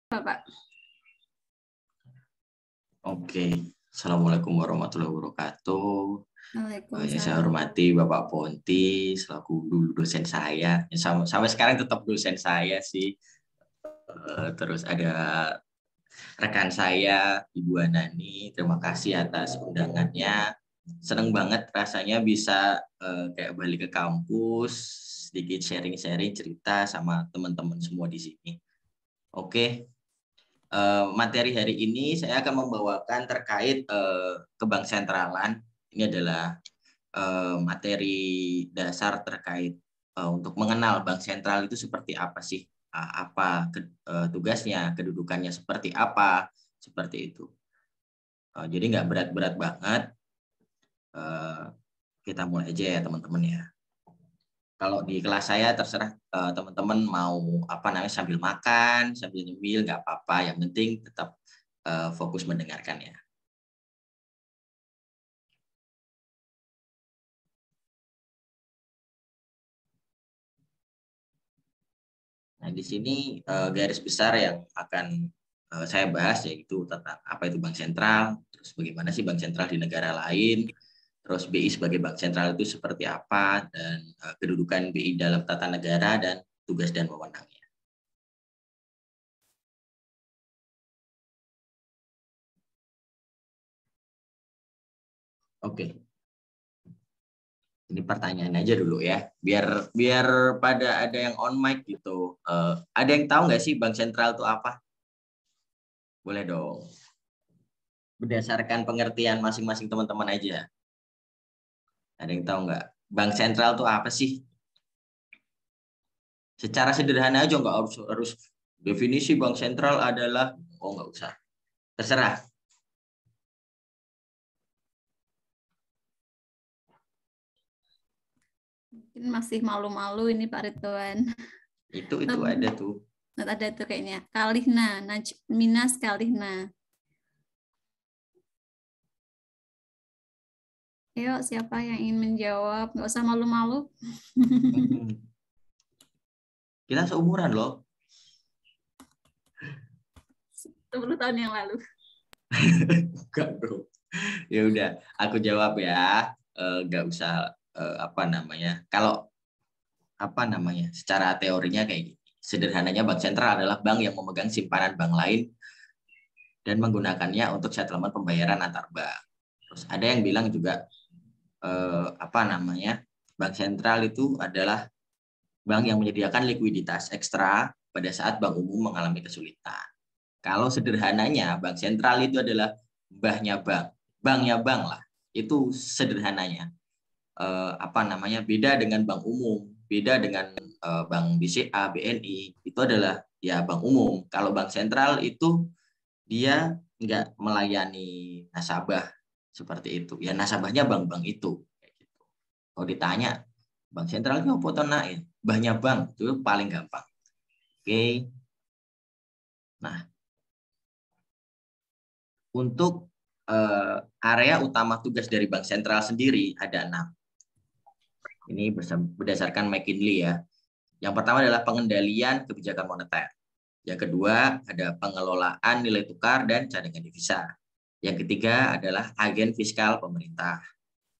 Bapak. Oke, Assalamualaikum warahmatullahi wabarakatuh. Yang saya Waalaikumsalam. hormati Bapak Ponti selaku dulu dosen saya. Sampai sekarang tetap dosen saya sih. Terus ada rekan saya Ibu Anani. Terima kasih atas undangannya. Seneng banget rasanya bisa kayak balik ke kampus, sedikit sharing-sharing cerita sama teman-teman semua di sini. Oke. Materi hari ini saya akan membawakan terkait kebang sentralan. Ini adalah materi dasar terkait untuk mengenal bank sentral itu seperti apa sih, apa tugasnya, kedudukannya seperti apa, seperti itu. Jadi nggak berat-berat banget. Kita mulai aja ya teman-teman ya. Kalau di kelas saya terserah teman-teman mau apa namanya sambil makan, sambil nyemil nggak apa-apa. Yang penting tetap fokus mendengarkan ya. Nah di sini garis besar yang akan saya bahas yaitu tentang apa itu bank sentral, terus bagaimana sih bank sentral di negara lain, terus BI sebagai bank sentral itu seperti apa, dan kedudukan BI dalam tata negara dan tugas dan wewenangnya. Oke, ini pertanyaan aja dulu ya, biar pada ada yang on mic gitu. Ada yang tahu nggak sih bank sentral itu apa? Boleh dong. Berdasarkan pengertian masing-masing teman-teman aja. Ada yang tahu nggak? Bank sentral itu apa sih? Secara sederhana aja, nggak harus definisi bank sentral adalah, oh nggak usah. Terserah. Mungkin masih malu-malu ini Pak Ridwan. Itu ada tuh. Ada tuh kayaknya. Kalihna, Minas Kalihna. Ayo, siapa yang ingin menjawab? Nggak usah malu-malu. Kita seumuran loh. 10 tahun yang lalu. Enggak bro. Ya udah, aku jawab ya. Nggak usah apa namanya. Kalau apa namanya, secara teorinya kayak gini. Sederhananya bank sentral adalah bank yang memegang simpanan bank lain dan menggunakannya untuk settlement pembayaran antar bank. Terus ada yang bilang juga apa namanya, bank sentral itu adalah bank yang menyediakan likuiditas ekstra pada saat bank umum mengalami kesulitan. Kalau sederhananya bank sentral itu adalah banknya bank lah. Itu sederhananya. Apa namanya, beda dengan bank umum, beda dengan bank BCA, BNI, itu adalah ya bank umum. Kalau bank sentral itu dia nggak melayani nasabah seperti itu. Ya nasabahnya bank-bank itu. Kalau ditanya bank sentral itu apa naik? Banyak bank itu paling gampang. Oke. Nah, untuk area utama tugas dari bank sentral sendiri ada 6. Ini berdasarkan McKinsey ya. Yang pertama adalah pengendalian kebijakan moneter. Yang kedua ada pengelolaan nilai tukar dan cadangan devisa. Yang ketiga adalah agen fiskal pemerintah.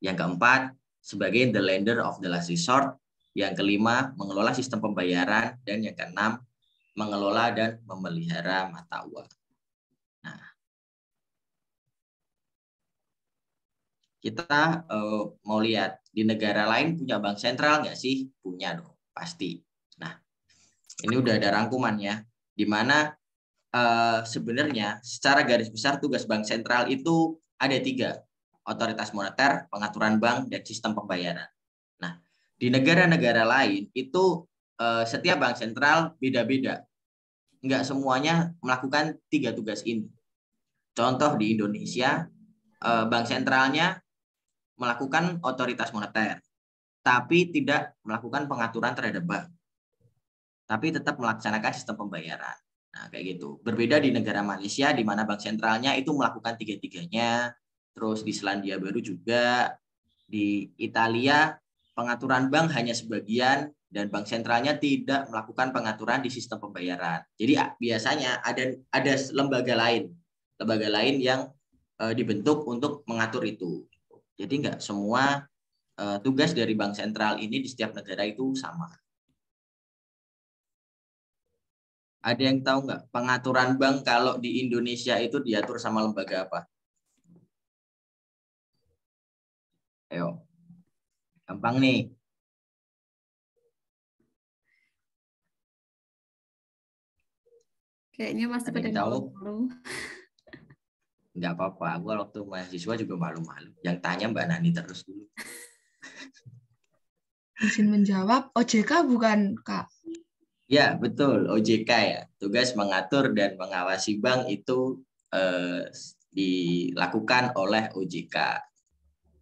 Yang keempat sebagai the lender of the last resort. Yang kelima mengelola sistem pembayaran, dan yang keenam mengelola dan memelihara mata uang. Nah, kita mau lihat di negara lain punya bank sentral nggak sih? Punya dong, pasti. Nah, ini udah ada rangkumannya, di mana sebenarnya secara garis besar tugas bank sentral itu ada 3. Otoritas moneter, pengaturan bank, dan sistem pembayaran. Nah, di negara-negara lain itu setiap bank sentral beda-beda. Nggak semuanya melakukan 3 tugas ini. Contoh di Indonesia, bank sentralnya melakukan otoritas moneter, tapi tidak melakukan pengaturan terhadap bank, tapi tetap melaksanakan sistem pembayaran. Nah, kayak gitu. Berbeda di negara Malaysia, di mana bank sentralnya itu melakukan 3-tiganya. Terus di Selandia Baru juga, di Italia pengaturan bank hanya sebagian, dan bank sentralnya tidak melakukan pengaturan di sistem pembayaran. Jadi biasanya ada lembaga lain yang dibentuk untuk mengatur itu. Jadi nggak semua tugas dari bank sentral ini di setiap negara itu sama. Ada yang tahu nggak pengaturan bank kalau di Indonesia itu diatur sama lembaga apa? Ayo, gampang nih. Kayaknya masih Ada pada yang tahu? malu-malu. Nggak apa-apa. Aku waktu mahasiswa juga malu-malu. Yang tanya Mbak Nani terus dulu. Izin menjawab, OJK bukan, Kak? Ya, betul. OJK ya. Tugas mengatur dan mengawasi bank itu dilakukan oleh OJK.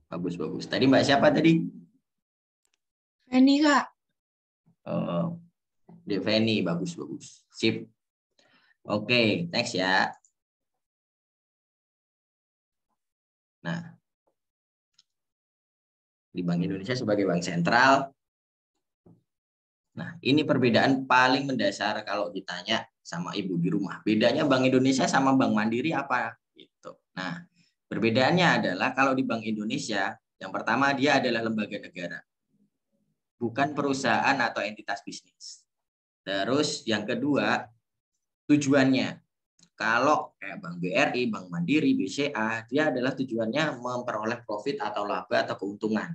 Bagus-bagus. Tadi Mbak siapa tadi? Feni, Kak. Deveni, bagus-bagus. Sip. Oke, next ya. Nah, di Bank Indonesia sebagai bank sentral. Nah, ini perbedaan paling mendasar kalau ditanya sama ibu di rumah. Bedanya Bank Indonesia sama Bank Mandiri apa? Gitu. Nah, perbedaannya adalah kalau di Bank Indonesia, yang pertama dia adalah lembaga negara, bukan perusahaan atau entitas bisnis. Terus yang kedua, tujuannya. Kalau kayak Bank BRI, Bank Mandiri, BCA, dia adalah tujuannya memperoleh profit atau laba atau keuntungan.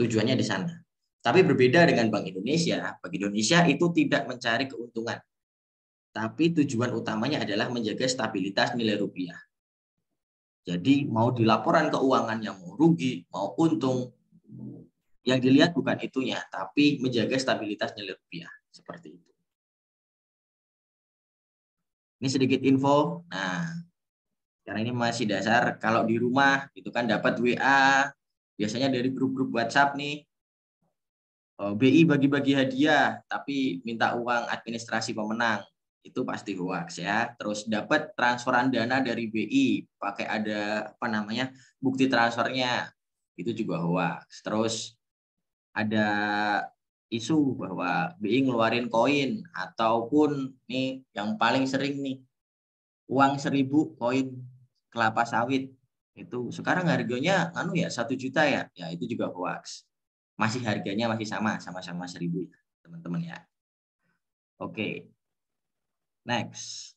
Tujuannya di sana. Tapi berbeda dengan Bank Indonesia. Bank Indonesia itu tidak mencari keuntungan. Tapi tujuan utamanya adalah menjaga stabilitas nilai rupiah. Jadi mau di laporan keuangan yang mau rugi, mau untung, yang dilihat bukan itunya, tapi menjaga stabilitas nilai rupiah. Seperti itu. Ini sedikit info. Nah, karena ini masih dasar, kalau di rumah itu kan dapat WA, biasanya dari grup-grup WhatsApp nih, BI bagi-bagi hadiah, tapi minta uang administrasi pemenang, itu pasti hoax ya. Terus dapat transferan dana dari BI, pakai ada apa namanya bukti transfernya, itu juga hoax. Terus ada isu bahwa BI ngeluarin koin, ataupun nih yang paling sering nih, uang 1.000 koin kelapa sawit itu sekarang harganya 1 juta ya, itu juga hoax. Masih harganya masih sama-sama 1.000 ya, teman-teman ya. Oke, next.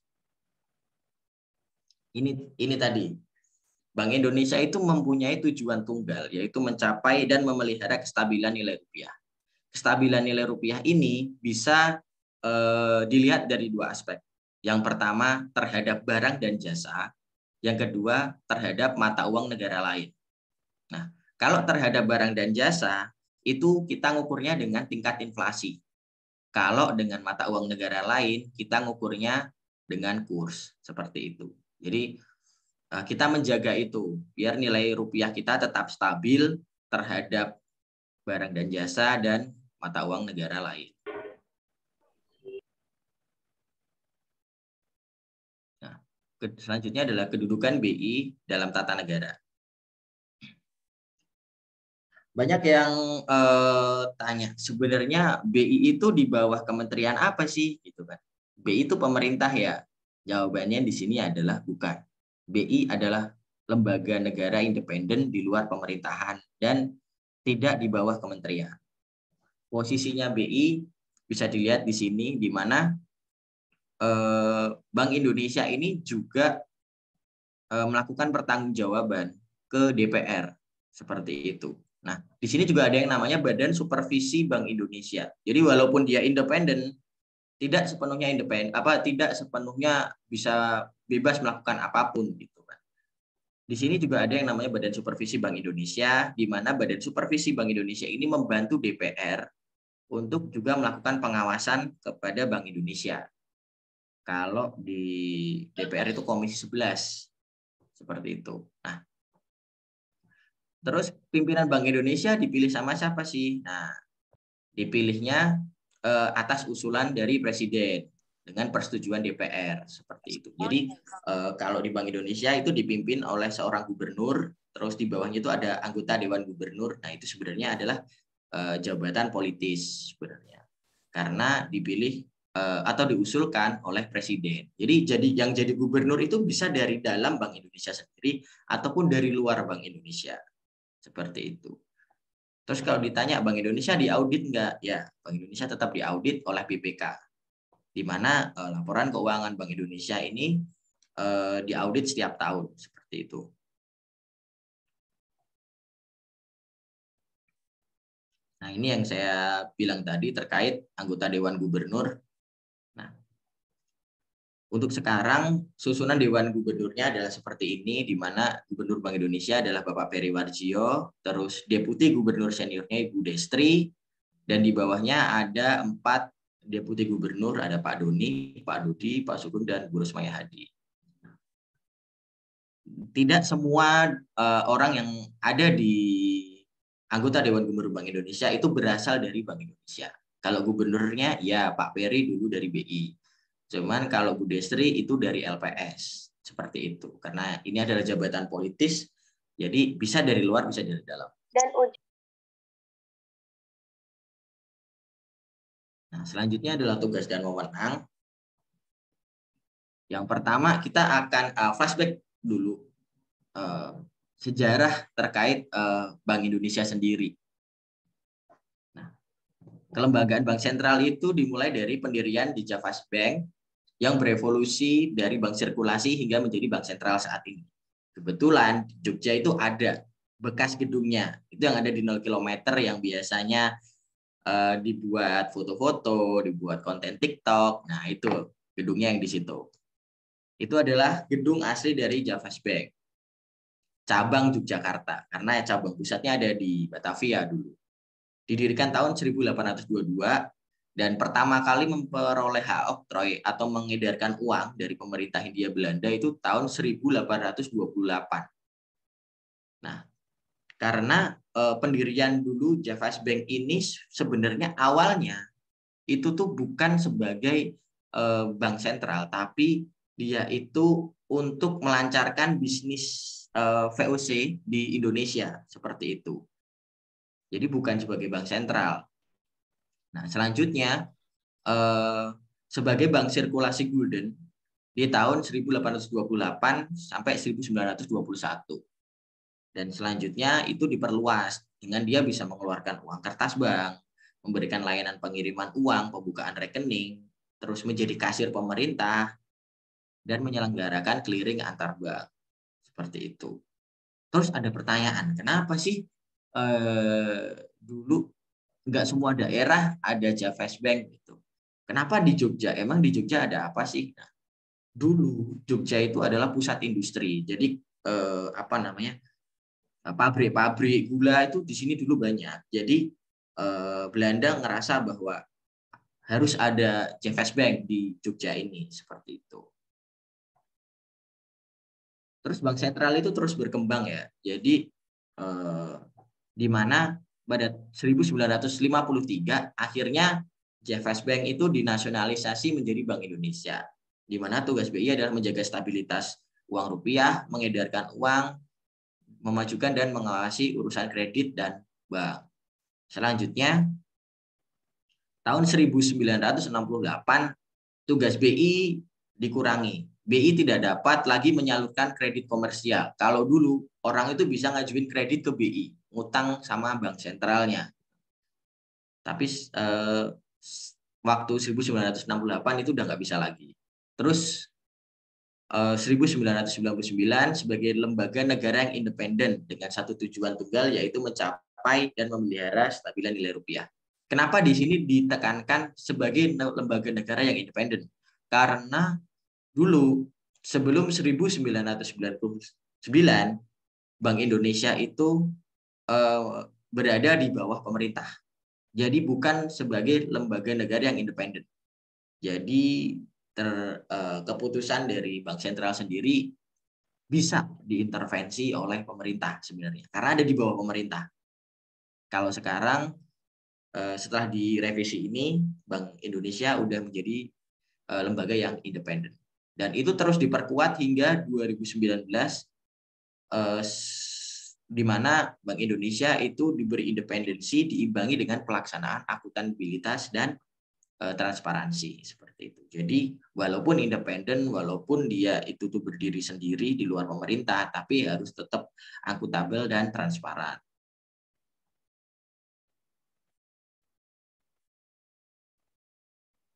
Ini tadi Bank Indonesia itu mempunyai tujuan tunggal, yaitu mencapai dan memelihara kestabilan nilai rupiah. Kestabilan nilai rupiah ini bisa dilihat dari dua aspek. Yang pertama terhadap barang dan jasa, yang kedua terhadap mata uang negara lain. Nah, kalau terhadap barang dan jasa, itu kita ngukurnya dengan tingkat inflasi. Kalau dengan mata uang negara lain, kita ngukurnya dengan kurs. Seperti itu. Jadi, kita menjaga itu, biar nilai rupiah kita tetap stabil terhadap barang dan jasa dan mata uang negara lain. Nah, selanjutnya adalah kedudukan BI dalam tata negara. Banyak yang tanya, sebenarnya BI itu di bawah kementerian apa sih? Gitu kan. BI itu pemerintah ya? Jawabannya di sini adalah bukan. BI adalah lembaga negara independen di luar pemerintahan dan tidak di bawah kementerian. Posisinya BI bisa dilihat di sini, di mana Bank Indonesia ini juga melakukan pertanggungjawaban ke DPR. Seperti itu. Nah, di sini juga ada yang namanya Badan Supervisi Bank Indonesia. Jadi walaupun dia independen, tidak sepenuhnya tidak sepenuhnya bisa bebas melakukan apapun gitu kan. Di sini juga ada yang namanya Badan Supervisi Bank Indonesia, di mana Badan Supervisi Bank Indonesia ini membantu DPR untuk juga melakukan pengawasan kepada Bank Indonesia. Kalau di DPR itu Komisi 11 seperti itu. Nah, terus pimpinan Bank Indonesia dipilih sama siapa sih? Nah, dipilihnya atas usulan dari Presiden dengan persetujuan DPR seperti itu. Jadi kalau di Bank Indonesia itu dipimpin oleh seorang gubernur, terus di bawahnya itu ada anggota Dewan Gubernur. Nah, itu sebenarnya adalah jabatan politis sebenarnya, karena dipilih atau diusulkan oleh presiden. Jadi yang jadi gubernur itu bisa dari dalam Bank Indonesia sendiri ataupun dari luar Bank Indonesia. Seperti itu. Terus kalau ditanya Bank Indonesia diaudit enggak? Ya, Bank Indonesia tetap diaudit oleh BPK. Di mana laporan keuangan Bank Indonesia ini diaudit setiap tahun, seperti itu. Nah, ini yang saya bilang tadi terkait anggota Dewan Gubernur. Nah, untuk sekarang susunan Dewan Gubernurnya adalah seperti ini, di mana Gubernur Bank Indonesia adalah Bapak Peri Warjio, terus Deputi Gubernur seniornya Ibu Destri, dan di bawahnya ada 4 Deputi Gubernur, ada Pak Doni, Pak Dudi, Pak Sugeng, dan Bu Rosmaya Hadi. Tidak semua orang yang ada di anggota Dewan Gubernur Bank Indonesia itu berasal dari Bank Indonesia. Kalau gubernurnya ya Pak Peri dulu dari BI. Cuman kalau Bu Destri itu dari LPS. Seperti itu. Karena ini adalah jabatan politis, jadi bisa dari luar, bisa dari dalam. Nah, selanjutnya adalah tugas dan wewenang. Yang pertama kita akan flashback dulu sejarah terkait Bank Indonesia sendiri. Nah, kelembagaan Bank Sentral itu dimulai dari pendirian di Javas Bank yang berevolusi dari bank sirkulasi hingga menjadi bank sentral saat ini. Kebetulan di Jogja itu ada bekas gedungnya, itu yang ada di 0 km yang biasanya dibuat foto-foto, dibuat konten TikTok. Nah, itu gedungnya yang di situ. Itu adalah gedung asli dari Javas Bank, cabang Yogyakarta, karena cabang pusatnya ada di Batavia dulu. Didirikan tahun 1822 dan pertama kali memperoleh hak oktroy atau mengedarkan uang dari pemerintah Hindia Belanda itu tahun 1828. Nah, karena pendirian dulu Javas Bank ini sebenarnya awalnya itu tuh bukan sebagai bank sentral, tapi dia itu untuk melancarkan bisnis VOC di Indonesia, seperti itu. Jadi bukan sebagai bank sentral. Nah, selanjutnya sebagai bank sirkulasi gulden di tahun 1828 sampai 1921. Dan selanjutnya itu diperluas dengan dia bisa mengeluarkan uang kertas bank, memberikan layanan pengiriman uang, pembukaan rekening, terus menjadi kasir pemerintah, dan menyelenggarakan clearing antar bank. Seperti itu. Terus ada pertanyaan, kenapa sih dulu nggak semua daerah ada Javas Bank gitu? Kenapa di Jogja? Emang di Jogja ada apa sih? Nah, dulu Jogja itu adalah pusat industri. Jadi pabrik-pabrik gula itu di sini dulu banyak. Jadi Belanda ngerasa bahwa harus ada Javas Bank di Jogja ini, seperti itu. Terus bank sentral itu terus berkembang ya. Jadi di mana pada 1953 akhirnya Javas Bank itu dinasionalisasi menjadi Bank Indonesia. Di mana tugas BI adalah menjaga stabilitas uang rupiah, mengedarkan uang, memajukan dan mengawasi urusan kredit dan bank. Selanjutnya, tahun 1968 tugas BI dikurangi. BI tidak dapat lagi menyalurkan kredit komersial. Kalau dulu orang itu bisa ngajuin kredit ke BI, ngutang sama bank sentralnya. Tapi waktu 1968 itu udah nggak bisa lagi. Terus 1999 sebagai lembaga negara yang independen dengan satu tujuan tunggal, yaitu mencapai dan memelihara stabilan nilai rupiah. Kenapa di sini ditekankan sebagai lembaga negara yang independen? Karena dulu sebelum 1999 Bank Indonesia itu berada di bawah pemerintah. Jadi bukan sebagai lembaga negara yang independen. Jadi keputusan dari Bank Sentral sendiri bisa diintervensi oleh pemerintah sebenarnya, karena ada di bawah pemerintah. Kalau sekarang setelah direvisi ini, Bank Indonesia udah menjadi lembaga yang independen. Dan itu terus diperkuat hingga 2019 di mana Bank Indonesia itu diberi independensi diimbangi dengan pelaksanaan akuntabilitas dan transparansi seperti itu. Jadi walaupun independen, walaupun dia itu tuh berdiri sendiri di luar pemerintah, tapi harus tetap akuntabel dan transparan.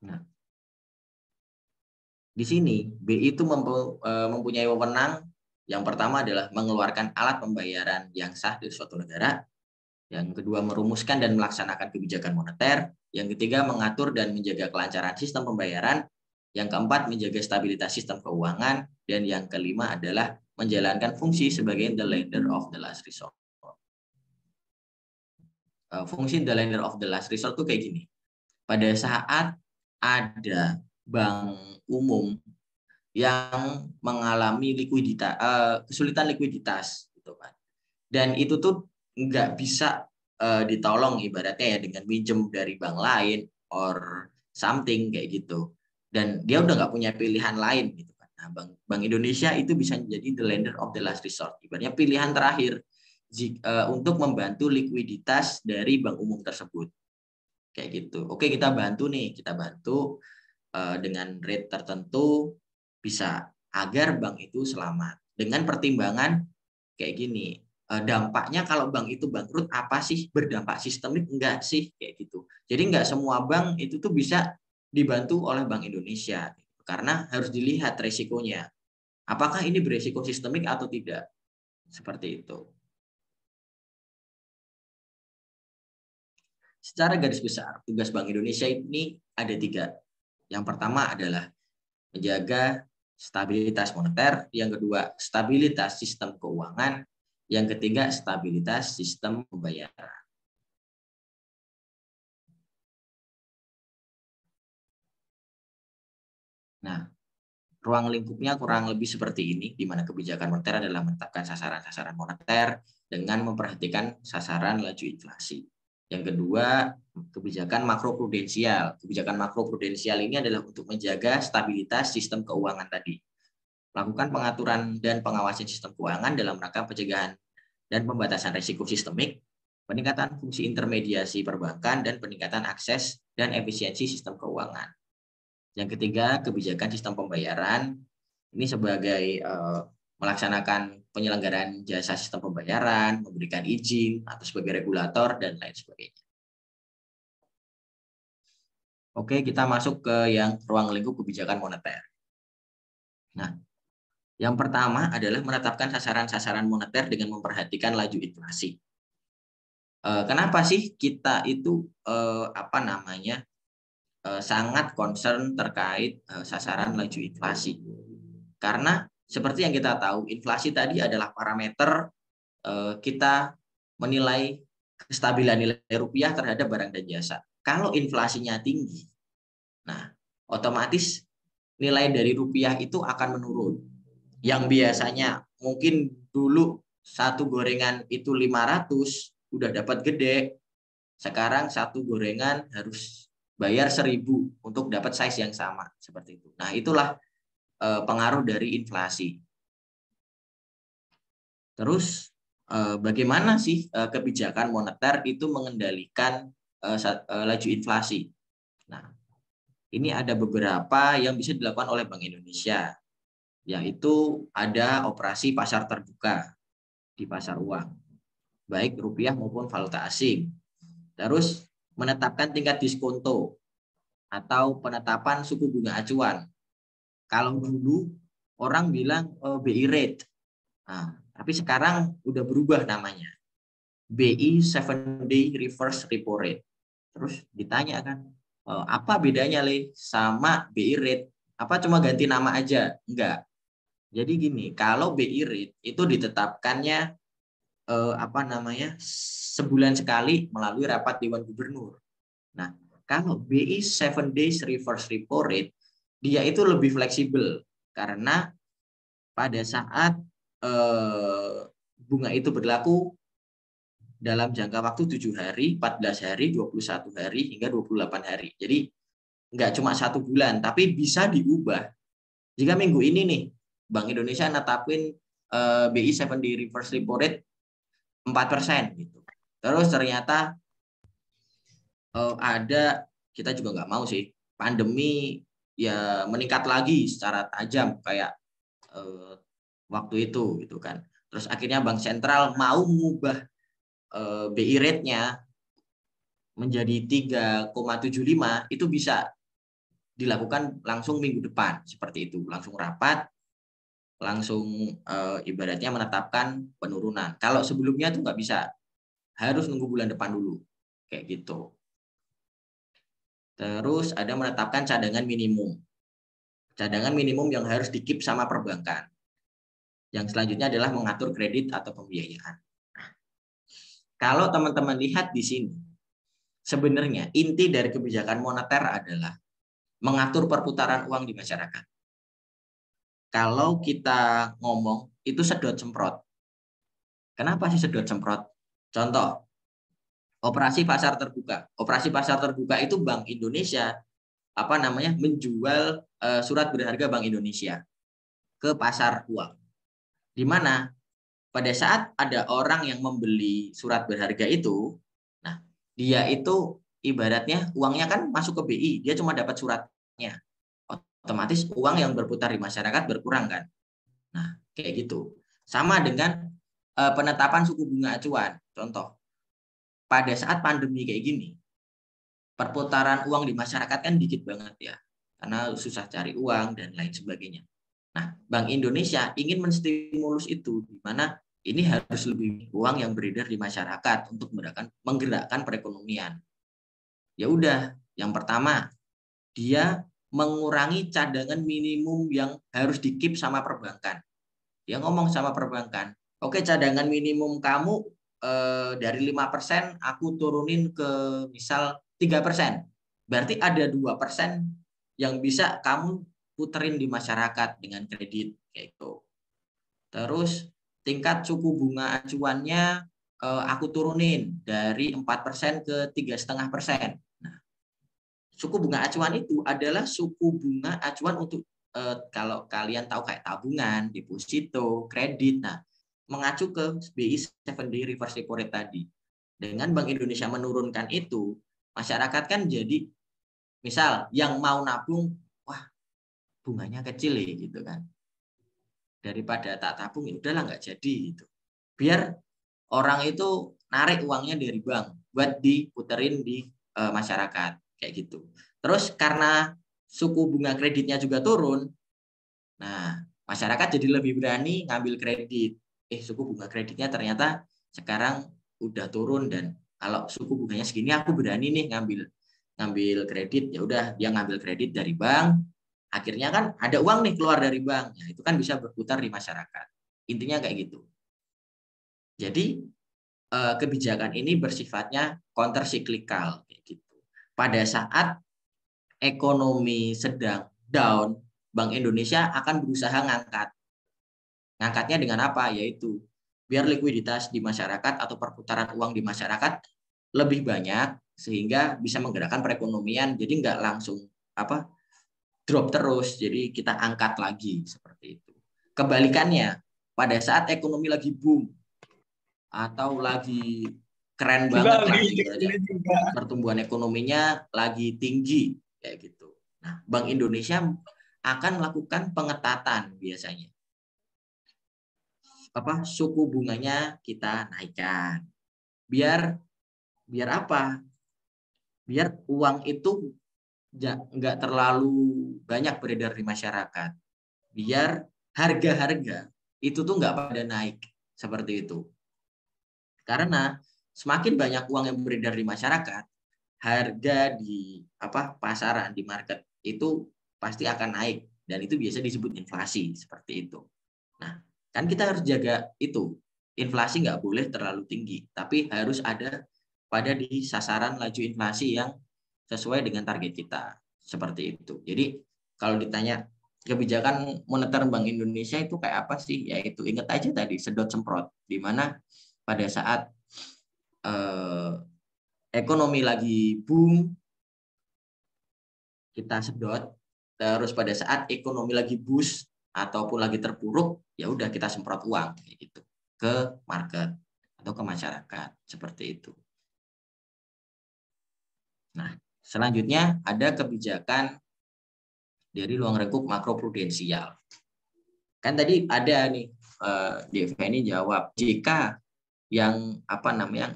Nah, di sini BI itu mempunyai wewenang. Yang pertama adalah mengeluarkan alat pembayaran yang sah dari suatu negara. Yang kedua, merumuskan dan melaksanakan kebijakan moneter. Yang ketiga, mengatur dan menjaga kelancaran sistem pembayaran. Yang keempat, menjaga stabilitas sistem keuangan. Dan yang kelima adalah menjalankan fungsi sebagai the lender of the last resort. Fungsi the lender of the last resort itu kayak gini. Pada saat ada bank umum yang mengalami kesulitan likuiditas, gitu kan. Dan itu tuh nggak bisa ditolong ibaratnya ya dengan minjem dari bank lain or something kayak gitu. Dan dia udah nggak punya pilihan lain gitu kan. Nah, Bank Indonesia itu bisa menjadi the lender of the last resort. Ibaratnya pilihan terakhir untuk membantu likuiditas dari bank umum tersebut. Kayak gitu. Oke, kita bantu dengan rate tertentu bisa agar bank itu selamat. Dengan pertimbangan kayak gini, dampaknya kalau bank itu bangkrut apa sih? Berdampak sistemik enggak sih? Kayak gitu. Jadi enggak semua bank itu tuh bisa dibantu oleh Bank Indonesia. Karena harus dilihat resikonya. Apakah ini beresiko sistemik atau tidak? Seperti itu. Secara garis besar, tugas Bank Indonesia ini ada 3. Yang pertama adalah menjaga stabilitas moneter, yang kedua stabilitas sistem keuangan, yang ketiga stabilitas sistem pembayaran. Nah, ruang lingkupnya kurang lebih seperti ini, di mana kebijakan moneter adalah menetapkan sasaran-sasaran moneter dengan memperhatikan sasaran laju inflasi. Yang kedua, kebijakan makroprudensial. Kebijakan makroprudensial ini adalah untuk menjaga stabilitas sistem keuangan tadi. Lakukan pengaturan dan pengawasan sistem keuangan dalam rangka pencegahan dan pembatasan risiko sistemik, peningkatan fungsi intermediasi perbankan, dan peningkatan akses dan efisiensi sistem keuangan. Yang ketiga, kebijakan sistem pembayaran. Ini sebagai melaksanakan penyelenggaraan jasa sistem pembayaran, memberikan izin, atau sebagai regulator, dan lain sebagainya. Oke, kita masuk ke yang ruang lingkup kebijakan moneter. Nah, yang pertama adalah menetapkan sasaran-sasaran moneter dengan memperhatikan laju inflasi. Kenapa sih kita itu sangat concern terkait sasaran laju inflasi? Karena seperti yang kita tahu, inflasi tadi adalah parameter kita menilai kestabilan nilai rupiah terhadap barang dan jasa. Kalau inflasinya tinggi, nah otomatis nilai dari rupiah itu akan menurun. Yang biasanya mungkin dulu satu gorengan itu 500 udah dapat gede, sekarang satu gorengan harus bayar 1.000 untuk dapat size yang sama seperti itu. Nah, itulah pengaruh dari inflasi. Terus bagaimana sih kebijakan moneter itu mengendalikan laju inflasi? Nah, ini ada beberapa yang bisa dilakukan oleh Bank Indonesia, yaitu ada operasi pasar terbuka di pasar uang, baik rupiah maupun valuta asing. Terus menetapkan tingkat diskonto atau penetapan suku bunga acuan. Kalau dulu orang bilang BI rate, nah, tapi sekarang udah berubah namanya, BI 7-day reverse repo rate. Terus ditanya kan, apa bedanya sama BI rate? Apa cuma ganti nama aja? Enggak. Jadi gini, kalau BI rate itu ditetapkannya sebulan sekali melalui rapat Dewan Gubernur. Nah, kalau BI 7 days reverse repo rate, dia itu lebih fleksibel karena pada saat bunga itu berlaku dalam jangka waktu 7 hari, 14 hari, 21 hari, hingga 28 hari. Jadi nggak cuma 1 bulan, tapi bisa diubah. Jika minggu ini nih, Bank Indonesia netapin BI 7 day reverse repo rate 4% gitu. Terus ternyata ada, kita juga nggak mau sih, pandemi ya meningkat lagi secara tajam kayak waktu itu gitu kan. Terus akhirnya Bank Sentral mau mengubah BI rate-nya menjadi 3,75, itu bisa dilakukan langsung minggu depan seperti itu, langsung rapat, langsung ibaratnya menetapkan penurunan. Kalau sebelumnya tuh nggak bisa, harus nunggu bulan depan dulu kayak gitu. Terus ada menetapkan cadangan minimum. Cadangan minimum yang harus di-keep sama perbankan. Yang selanjutnya adalah mengatur kredit atau pembiayaan. Nah, kalau teman-teman lihat di sini, sebenarnya inti dari kebijakan moneter adalah mengatur perputaran uang di masyarakat. Kalau kita ngomong, itu sedot semprot. Kenapa sih sedot semprot? Contoh, operasi pasar terbuka. Operasi pasar terbuka itu Bank Indonesia menjual surat berharga Bank Indonesia ke pasar uang. Di mana pada saat ada orang yang membeli surat berharga itu, nah dia itu ibaratnya uangnya kan masuk ke BI, dia cuma dapat suratnya. Otomatis uang yang berputar di masyarakat berkurang kan. Nah, kayak gitu. Sama dengan penetapan suku bunga acuan. Contoh, pada saat pandemi kayak gini, perputaran uang di masyarakat kan dikit banget ya, karena susah cari uang dan lain sebagainya. Nah, Bank Indonesia ingin menstimulus itu, di mana ini harus lebih uang yang beredar di masyarakat untuk menggerakkan perekonomian. Ya udah, yang pertama, dia mengurangi cadangan minimum yang harus di-keep sama perbankan. Dia ngomong sama perbankan, oke, cadangan minimum kamu dari 5% aku turunin ke misal 3%. Berarti ada 2% yang bisa kamu puterin di masyarakat dengan kredit kayak itu. Terus tingkat suku bunga acuannya aku turunin dari 4% ke 3,5%. Nah, suku bunga acuan itu adalah suku bunga acuan untuk kalau kalian tahu kayak tabungan, deposito, kredit. Nah, mengacu ke BI 7-day reverse repo rate tadi. Dengan Bank Indonesia menurunkan itu, masyarakat kan jadi misal yang mau nabung, wah bunganya kecil ya gitu kan. Daripada tak tabung ya udahlah nggak jadi gitu. Biar orang itu narik uangnya dari bank buat diputerin di masyarakat kayak gitu. Terus karena suku bunga kreditnya juga turun, nah masyarakat jadi lebih berani ngambil kredit. Suku bunga kreditnya ternyata sekarang udah turun dan kalau suku bunganya segini aku berani nih ngambil kredit. Ya udah dia ngambil kredit dari bank. Akhirnya kan ada uang nih keluar dari bank. Ya, itu kan bisa berputar di masyarakat. Intinya kayak gitu. Jadi kebijakan ini bersifatnya countercyclical kayak gitu. Pada saat ekonomi sedang down, Bank Indonesia akan berusaha ngangkat. Ngangkatnya dengan apa? Yaitu biar likuiditas di masyarakat atau perputaran uang di masyarakat lebih banyak sehingga bisa menggerakkan perekonomian. Jadi nggak langsung drop terus. Jadi kita angkat lagi seperti itu. Kebalikannya, pada saat ekonomi lagi boom atau lagi keren banget lah pertumbuhan ekonominya lagi tinggi kayak gitu. Nah, Bank Indonesia akan melakukan pengetatan biasanya. Suku bunganya kita naikkan. Biar apa? Biar uang itu nggak terlalu banyak beredar di masyarakat. Biar harga-harga itu tuh nggak pada naik seperti itu. Karena semakin banyak uang yang beredar di masyarakat, harga di pasaran di market itu pasti akan naik dan itu biasa disebut inflasi seperti itu. Nah, kan kita harus jaga itu. Inflasi nggak boleh terlalu tinggi, tapi harus ada pada di sasaran laju inflasi yang sesuai dengan target kita. Seperti itu. Jadi kalau ditanya kebijakan moneter Bank Indonesia itu kayak apa sih? Yaitu ingat aja tadi sedot semprot, di mana pada saat ekonomi lagi boom, kita sedot. Terus pada saat ekonomi lagi boost ataupun lagi terpuruk, ya udah kita semprot uang gitu ke market atau ke masyarakat, seperti itu. Nah, selanjutnya ada kebijakan dari ruang lingkup makroprudensial. Kan tadi ada nih, Deveni jawab, jika yang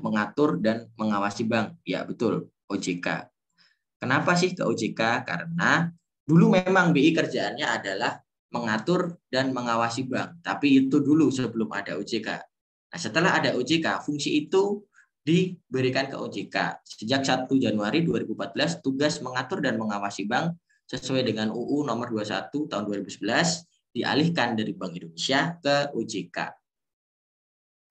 mengatur dan mengawasi bank. Ya betul, OJK. Kenapa sih ke OJK? Karena dulu memang BI kerjaannya adalah mengatur dan mengawasi bank. Tapi itu dulu sebelum ada OJK. Nah, setelah ada OJK, fungsi itu diberikan ke OJK. Sejak 1 Januari 2014, tugas mengatur dan mengawasi bank sesuai dengan UU nomor 21 tahun 2011 dialihkan dari Bank Indonesia ke OJK.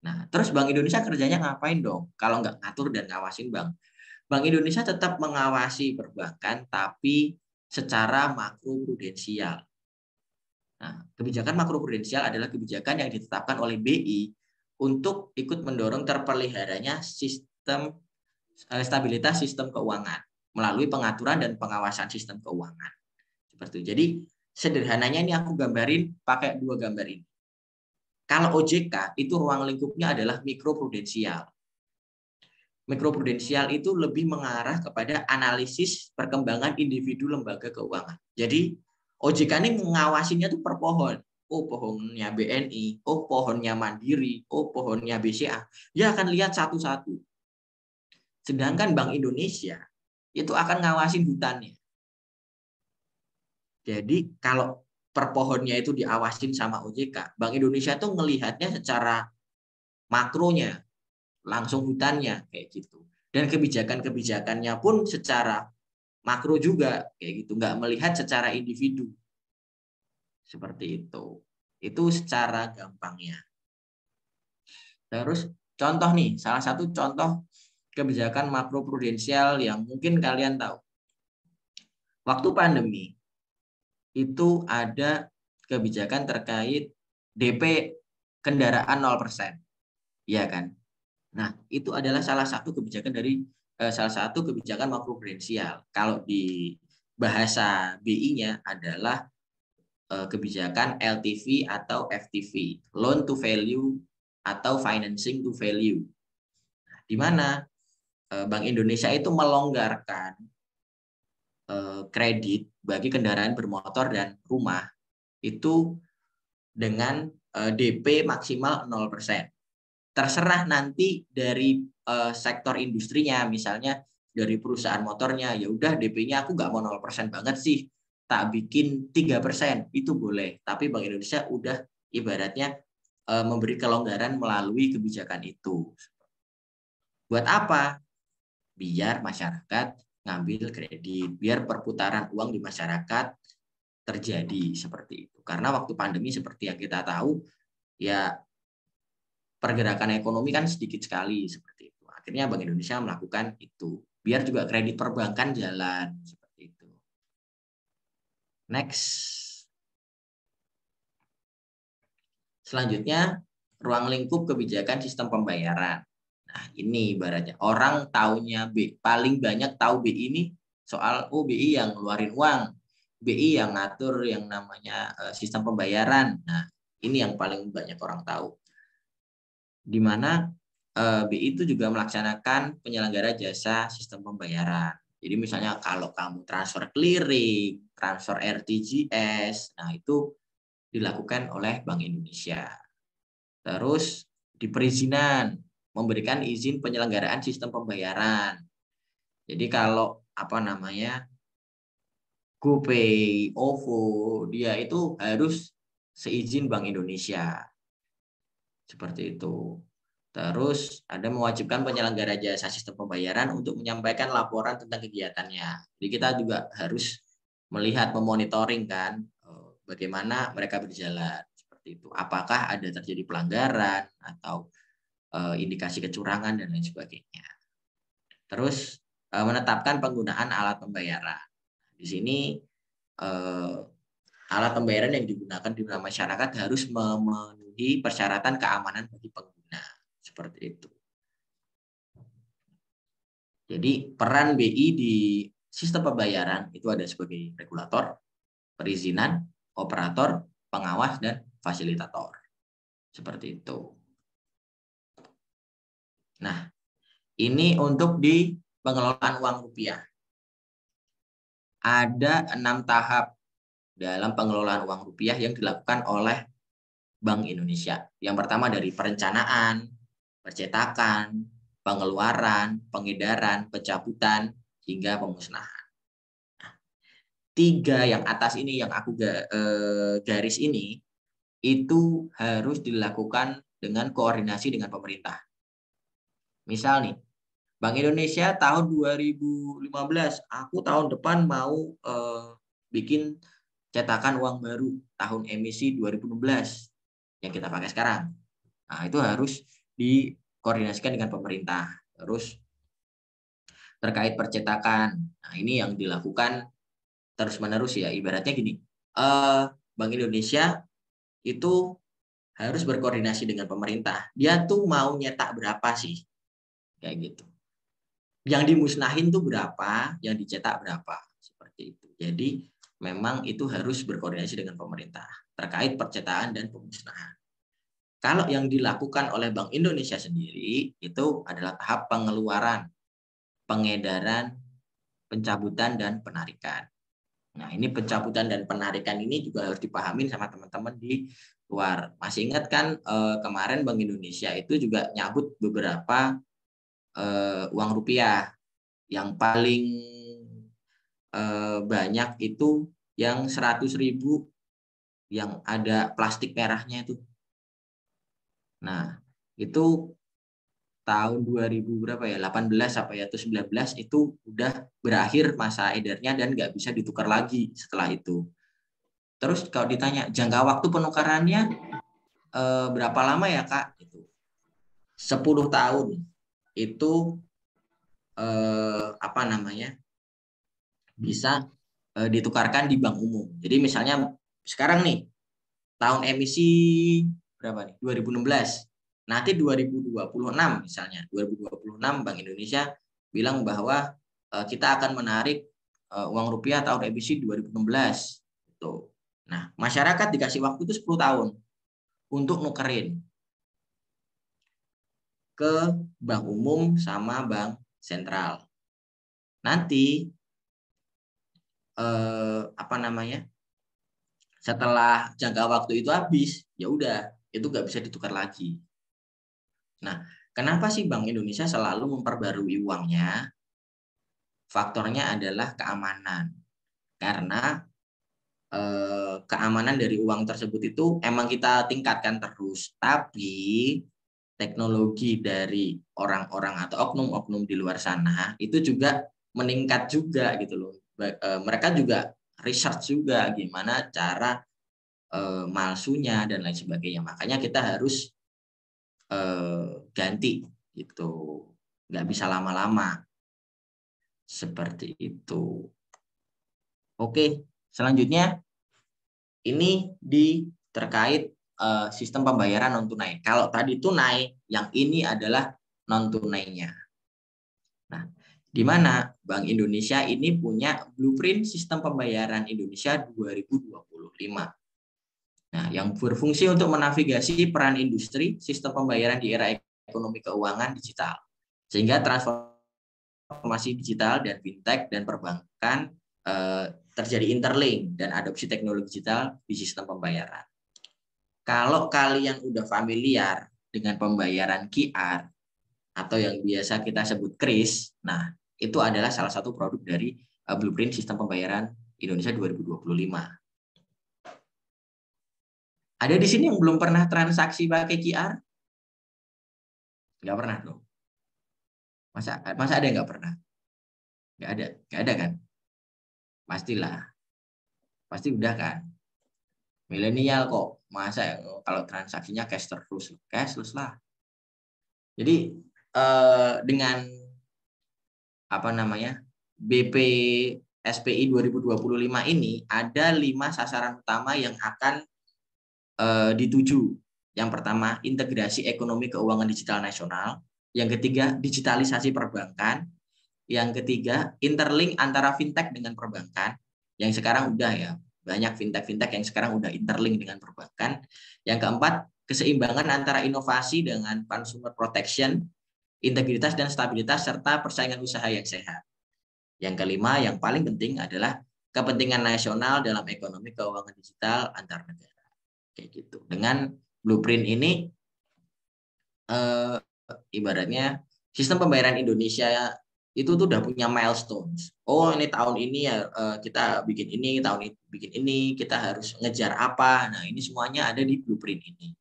Nah, terus Bank Indonesia kerjanya ngapain dong? Kalau nggak ngatur dan ngawasin bank. Bank Indonesia tetap mengawasi perbankan, tapi secara makroprudensial. Nah, kebijakan makroprudensial adalah kebijakan yang ditetapkan oleh BI untuk ikut mendorong terpeliharanya sistem stabilitas sistem keuangan melalui pengaturan dan pengawasan sistem keuangan. Seperti itu. Jadi sederhananya ini aku gambarin pakai 2 gambar ini. Kalau OJK itu ruang lingkupnya adalah mikroprudensial. Mikroprudensial itu lebih mengarah kepada analisis perkembangan individu lembaga keuangan. Jadi OJK ini mengawasinya tuh per pohon. Oh, pohonnya BNI, oh pohonnya Mandiri, oh pohonnya BCA. Dia akan lihat satu-satu. Sedangkan Bank Indonesia itu akan ngawasin hutannya. Jadi kalau per pohonnya itu diawasin sama OJK, Bank Indonesia tuh ngelihatnya secara makronya, langsung hutannya kayak gitu. Dan kebijakan-kebijakannya pun secara makro juga kayak gitu, nggak melihat secara individu. Seperti itu. Itu secara gampangnya. Terus contoh nih, salah satu contoh kebijakan makroprudensial yang mungkin kalian tahu. Waktu pandemi itu ada kebijakan terkait DP kendaraan 0%. Iya kan? Nah, itu adalah salah satu kebijakan dari salah satu kebijakan makroprudensial. Kalau di bahasa BI-nya adalah kebijakan LTV atau FTV, loan to value atau financing to value. Nah, di mana Bank Indonesia itu melonggarkan kredit bagi kendaraan bermotor dan rumah itu dengan DP maksimal 0%. Terserah nanti dari sektor industrinya, misalnya dari perusahaan motornya, ya udah DP-nya aku nggak mau 0% banget sih, tak bikin 3%, itu boleh. Tapi Bank Indonesia udah ibaratnya memberi kelonggaran melalui kebijakan itu. Buat apa? Biar masyarakat ngambil kredit, biar perputaran uang di masyarakat terjadi seperti itu. Karena waktu pandemi seperti yang kita tahu, ya pergerakan ekonomi kan sedikit sekali seperti itu. Akhirnya Bank Indonesia melakukan itu. Biar juga kredit perbankan jalan seperti itu. Next. Selanjutnya, ruang lingkup kebijakan sistem pembayaran. Nah, ini ibaratnya orang taunya paling banyak tahu BI ini soal BI yang ngeluarin uang, BI yang ngatur yang namanya sistem pembayaran. Nah, ini yang paling banyak orang tahu. Di mana BI itu juga melaksanakan penyelenggara jasa sistem pembayaran. Jadi misalnya kalau kamu transfer clearing, transfer RTGS, nah itu dilakukan oleh Bank Indonesia. Terus di perizinan, memberikan izin penyelenggaraan sistem pembayaran. Jadi kalau GoPay, OVO, dia itu harus seizin Bank Indonesia. Seperti itu. Terus ada mewajibkan penyelenggara jasa sistem pembayaran untuk menyampaikan laporan tentang kegiatannya. Jadi kita juga harus melihat, memonitoring kan bagaimana mereka berjalan seperti itu. Apakah ada terjadi pelanggaran atau indikasi kecurangan dan lain sebagainya. Terus menetapkan penggunaan alat pembayaran. Di sini alat pembayaran yang digunakan di masyarakat harus memenuhi persyaratan keamanan bagi pengguna. Seperti itu. Jadi peran BI di sistem pembayaran itu ada sebagai regulator, perizinan, operator, pengawas, dan fasilitator. Seperti itu. Nah, ini untuk di pengelolaan uang rupiah. Ada 6 tahap dalam pengelolaan uang rupiah yang dilakukan oleh Bank Indonesia. Yang pertama dari perencanaan, percetakan, pengeluaran, pengedaran, pencabutan, hingga pemusnahan. 3 yang atas ini yang aku garis ini, itu harus dilakukan dengan koordinasi dengan pemerintah. Misal nih, Bank Indonesia tahun 2015, aku tahun depan mau bikin cetakan uang baru tahun emisi 2016 yang kita pakai sekarang. Nah, itu harus dikoordinasikan dengan pemerintah. Terus terkait percetakan, nah ini yang dilakukan terus-menerus ya. Ibaratnya gini, Bank Indonesia itu harus berkoordinasi dengan pemerintah. Dia tuh mau nyetak berapa sih? Kayak gitu. Yang dimusnahin tuh berapa, yang dicetak berapa. Seperti itu. Jadi memang itu harus berkoordinasi dengan pemerintah terkait percetakan dan pemusnahan. Kalau yang dilakukan oleh Bank Indonesia sendiri itu adalah tahap pengeluaran, pengedaran, pencabutan, dan penarikan. Nah, ini pencabutan dan penarikan ini juga harus dipahami sama teman-teman di luar. Masih ingat kan kemarin Bank Indonesia itu juga nyabut beberapa uang rupiah. Yang paling banyak itu yang 100.000 yang ada plastik merahnya itu. Nah, itu tahun 2000 berapa ya? 18 apa ya? Atau 19 itu udah berakhir masa edarnya dan nggak bisa ditukar lagi setelah itu. Terus kalau ditanya jangka waktu penukarannya berapa lama ya, Kak? Itu 10 tahun. Itu apa namanya? Bisa ditukarkan di bank umum. Jadi misalnya sekarang nih tahun emisi berapa nih? 2016. Nanti 2026 misalnya, 2026 Bank Indonesia bilang bahwa kita akan menarik uang rupiah tahun emisi 2016. Gitu. Nah, masyarakat dikasih waktu itu 10 tahun untuk nukerin ke bank umum sama bank sentral. Nanti apa namanya? Setelah jangka waktu itu habis, ya udah, itu nggak bisa ditukar lagi. Nah, kenapa sih Bank Indonesia selalu memperbarui uangnya? Faktornya adalah keamanan. Karena keamanan dari uang tersebut itu emang kita tingkatkan terus. Tapi teknologi dari orang-orang atau oknum-oknum di luar sana itu juga meningkat juga gitu loh. Mereka juga research juga gimana cara malsunya dan lain sebagainya. Makanya kita harus ganti gitu, nggak bisa lama-lama seperti itu. Oke, selanjutnya ini terkait sistem pembayaran non tunai. Kalau tadi tunai, yang ini adalah non tunainya. Nah, di mana Bank Indonesia ini punya blueprint sistem pembayaran Indonesia 2025. Nah, yang berfungsi untuk menavigasi peran industri sistem pembayaran di era ekonomi keuangan digital. Sehingga transformasi digital dan fintech dan perbankan terjadi interlink dan adopsi teknologi digital di sistem pembayaran. Kalau kalian udah familiar dengan pembayaran QR atau yang biasa kita sebut KRIS, nah itu adalah salah satu produk dari blueprint sistem pembayaran Indonesia 2025. Ada di sini yang belum pernah transaksi pakai QR? Nggak pernah dong. Masa ada yang nggak pernah? Nggak ada kan? Pastilah. Pasti udah kan? Milenial kok. Masa kalau transaksinya cashless lah. Jadi dengan apa namanya BP SPI 2025 ini ada 5 sasaran utama yang akan dituju. Yang pertama, integrasi ekonomi keuangan digital nasional. Yang ketiga, digitalisasi perbankan. Yang ketiga, interlink antara fintech dengan perbankan. Yang sekarang udah ya, banyak fintech yang sekarang udah interlink dengan perbankan. Yang keempat, keseimbangan antara inovasi dengan consumer protection. integritas dan stabilitas, serta persaingan usaha yang sehat. Yang kelima, yang paling penting adalah kepentingan nasional dalam ekonomi keuangan digital antar negara. Kayak gitu. Dengan blueprint ini, ibaratnya sistem pembayaran Indonesia itu tuh udah punya milestones. Oh, ini tahun ini ya kita bikin ini, tahun ini bikin ini, kita harus ngejar apa. Nah, ini semuanya ada di blueprint ini.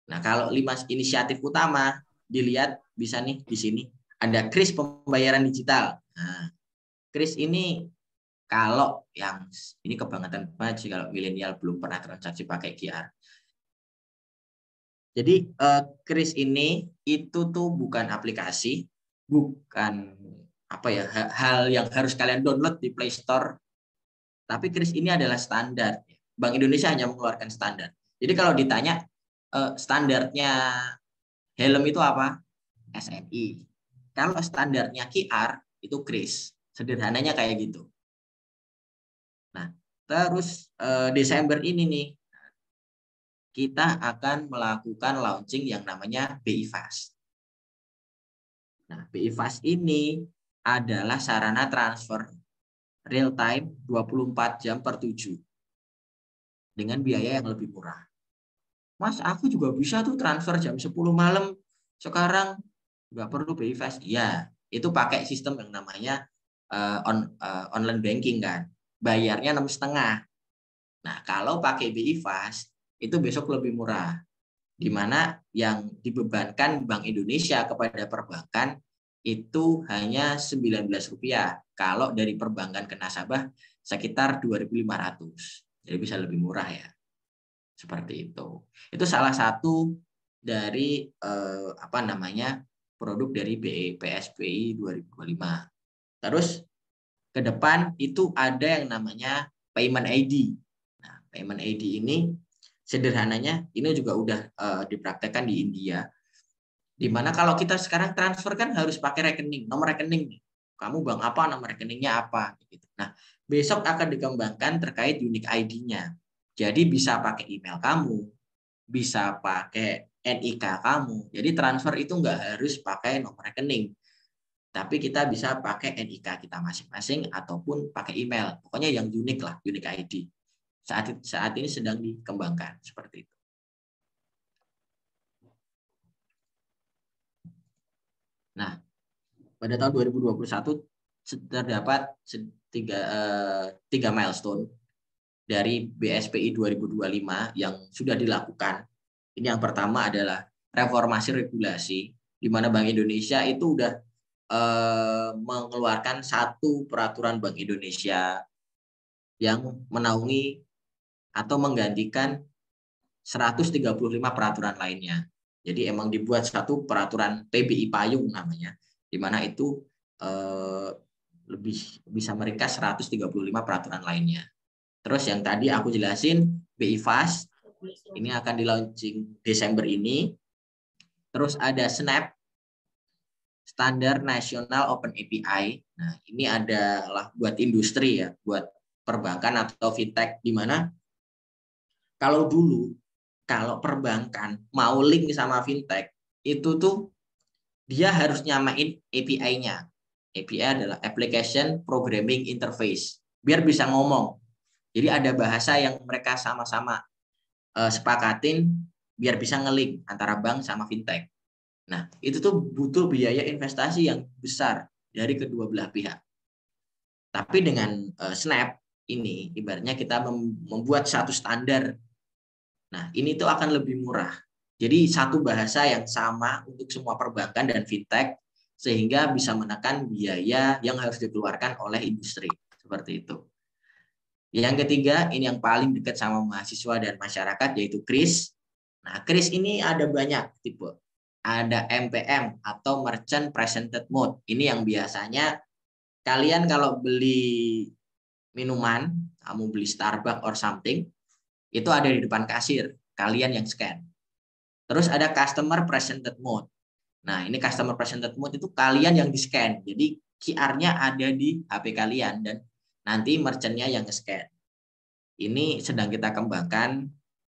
Nah, kalau 5 inisiatif utama dilihat bisa nih di sini. Ada kris pembayaran digital. Nah, kris ini kalau yang ini kebangetan banget sih kalau milenial belum pernah transaksi pakai QR. Jadi kris ini itu tuh bukan aplikasi, bukan apa ya hal yang harus kalian download di Play Store. Tapi kris ini adalah standar. Bank Indonesia hanya mengeluarkan standar. Jadi kalau ditanya standarnya helm itu apa? SNI. Kalau standarnya QR itu kris. Sederhananya kayak gitu. Nah, terus Desember ini nih kita akan melakukan launching yang namanya BI Fast. Nah, BI Fast ini adalah sarana transfer real time 24 jam per 7 dengan biaya yang lebih murah. Mas, aku juga bisa tuh transfer jam 10 malam sekarang, nggak perlu BI Fast. Iya, itu pakai sistem yang namanya online banking kan. Bayarnya 6,5. Nah, kalau pakai BI Fast, itu besok lebih murah. Di mana yang dibebankan Bank Indonesia kepada perbankan itu hanya Rp19. Kalau dari perbankan ke nasabah sekitar 2.500. Jadi bisa lebih murah ya. Seperti itu. Itu salah satu dari produk dari PSBI 2025. Terus ke depan itu ada yang namanya Payment ID. Nah, Payment ID ini sederhananya ini juga udah dipraktekkan di India. Di mana kalau kita sekarang transfer kan harus pakai rekening, nomor rekening nih. Kamu bank apa, nomor rekeningnya apa gitu. Nah, besok akan dikembangkan terkait unique ID-nya. Jadi bisa pakai email kamu, bisa pakai NIK kamu. Jadi transfer itu nggak harus pakai nomor rekening. Tapi kita bisa pakai NIK kita masing-masing ataupun pakai email. Pokoknya yang unik lah, unique ID. Saat ini sedang dikembangkan seperti itu. Nah, pada tahun 2021 terdapat tiga milestone dari BSPI 2025 yang sudah dilakukan. Ini yang pertama adalah reformasi regulasi, di mana Bank Indonesia itu sudah mengeluarkan satu peraturan Bank Indonesia yang menaungi atau menggantikan 135 peraturan lainnya. Jadi emang dibuat satu peraturan PBI payung namanya, di mana itu lebih bisa meringkas 135 peraturan lainnya. Terus yang tadi aku jelasin, BI Fast, ini akan di launching Desember ini. Terus ada SNAP, Standar Nasional Open API. Nah, ini adalah buat industri ya, buat perbankan atau fintech, di mana kalau dulu kalau perbankan mau link sama fintech itu tuh dia harus nyamain API-nya. API adalah Application Programming Interface, biar bisa ngomong. Jadi ada bahasa yang mereka sama-sama sepakatin biar bisa ngelink antara bank sama fintech. Nah, itu tuh butuh biaya investasi yang besar dari kedua belah pihak. Tapi dengan Snap ini ibaratnya kita membuat satu standar. Nah, ini tuh akan lebih murah. Jadi satu bahasa yang sama untuk semua perbankan dan fintech sehingga bisa menekan biaya yang harus dikeluarkan oleh industri. Seperti itu. Yang ketiga, ini yang paling dekat sama mahasiswa dan masyarakat yaitu KRIS. Nah, KRIS ini ada banyak tipe. Ada MPM atau Merchant Presented Mode. Ini yang biasanya kalian kalau beli minuman, kamu beli Starbucks or something, itu ada di depan kasir, kalian yang scan. Terus ada Customer Presented Mode. Nah, ini Customer Presented Mode itu kalian yang di-scan. Jadi QR-nya ada di HP kalian dan nanti merchant-nya yang nge-scan. Ini sedang kita kembangkan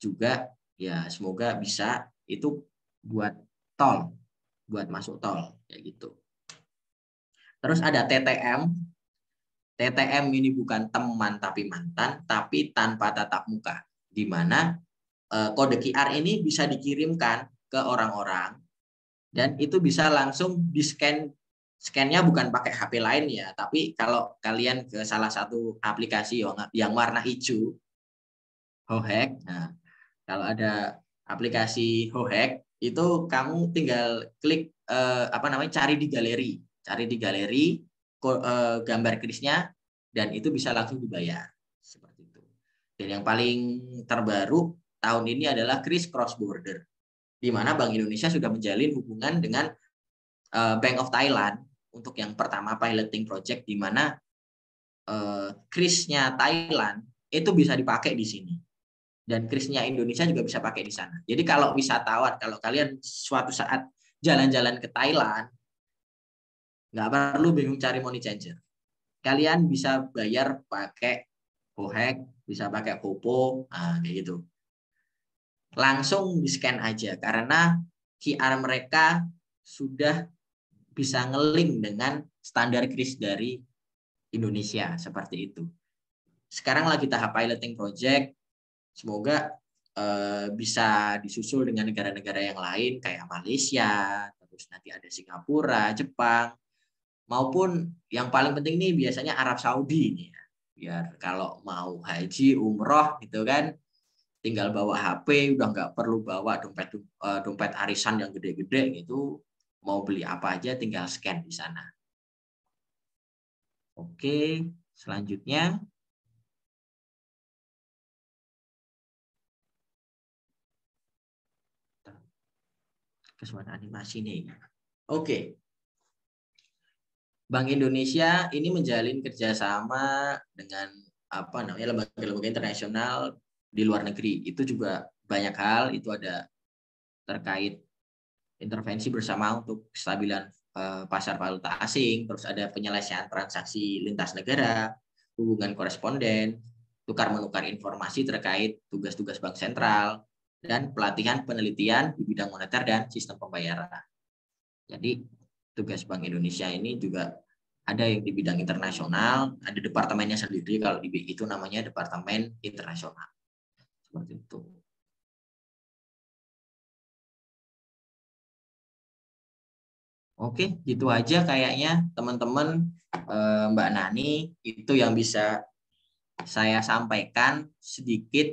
juga, ya semoga bisa itu buat tol. buat masuk tol kayak gitu. Terus ada TTM. TTM ini bukan teman tapi mantan, tapi tanpa tatap muka, di mana kode QR ini bisa dikirimkan ke orang-orang dan itu bisa langsung di-scan. Scan-nya bukan pakai HP lain ya, tapi kalau kalian ke salah satu aplikasi yang warna hijau, Hohek. Nah, kalau ada aplikasi Hohek itu kamu tinggal klik cari di galeri gambar krisnya dan itu bisa langsung dibayar seperti itu. Dan yang paling terbaru tahun ini adalah kris cross border, di mana Bank Indonesia sudah menjalin hubungan dengan Bank of Thailand untuk yang pertama piloting project, di mana krisnya Thailand itu bisa dipakai di sini dan krisnya Indonesia juga bisa pakai di sana. Jadi kalau wisatawan, kalau kalian suatu saat jalan-jalan ke Thailand, nggak perlu bingung cari money changer. Kalian bisa bayar pakai Hohek, bisa pakai Oppo, nah, kayak gitu. Langsung di-scan aja karena QR mereka sudah bisa nge-link dengan standar kris dari Indonesia seperti itu. Sekarang lagi tahap piloting project, semoga bisa disusul dengan negara-negara yang lain kayak Malaysia, terus nanti ada Singapura, Jepang, maupun yang paling penting nih biasanya Arab Saudi nih ya. Biar kalau mau haji, umroh gitu kan, tinggal bawa HP, udah nggak perlu bawa dompet arisan yang gede-gede gitu. Mau beli apa aja tinggal scan di sana. Oke, selanjutnya. Kesuara animasi nih. Oke. Bank Indonesia ini menjalin kerjasama dengan lembaga-lembaga internasional di luar negeri. Itu juga banyak hal, itu ada terkait intervensi bersama untuk kestabilan pasar valuta asing, terus ada penyelesaian transaksi lintas negara, hubungan koresponden, tukar-menukar informasi terkait tugas-tugas bank sentral, dan pelatihan penelitian di bidang moneter dan sistem pembayaran. Jadi tugas Bank Indonesia ini juga ada yang di bidang internasional, ada departemennya sendiri, kalau di BI itu namanya Departemen Internasional. Seperti itu. Oke, gitu aja kayaknya teman-teman, Mbak Nani, itu yang bisa saya sampaikan sedikit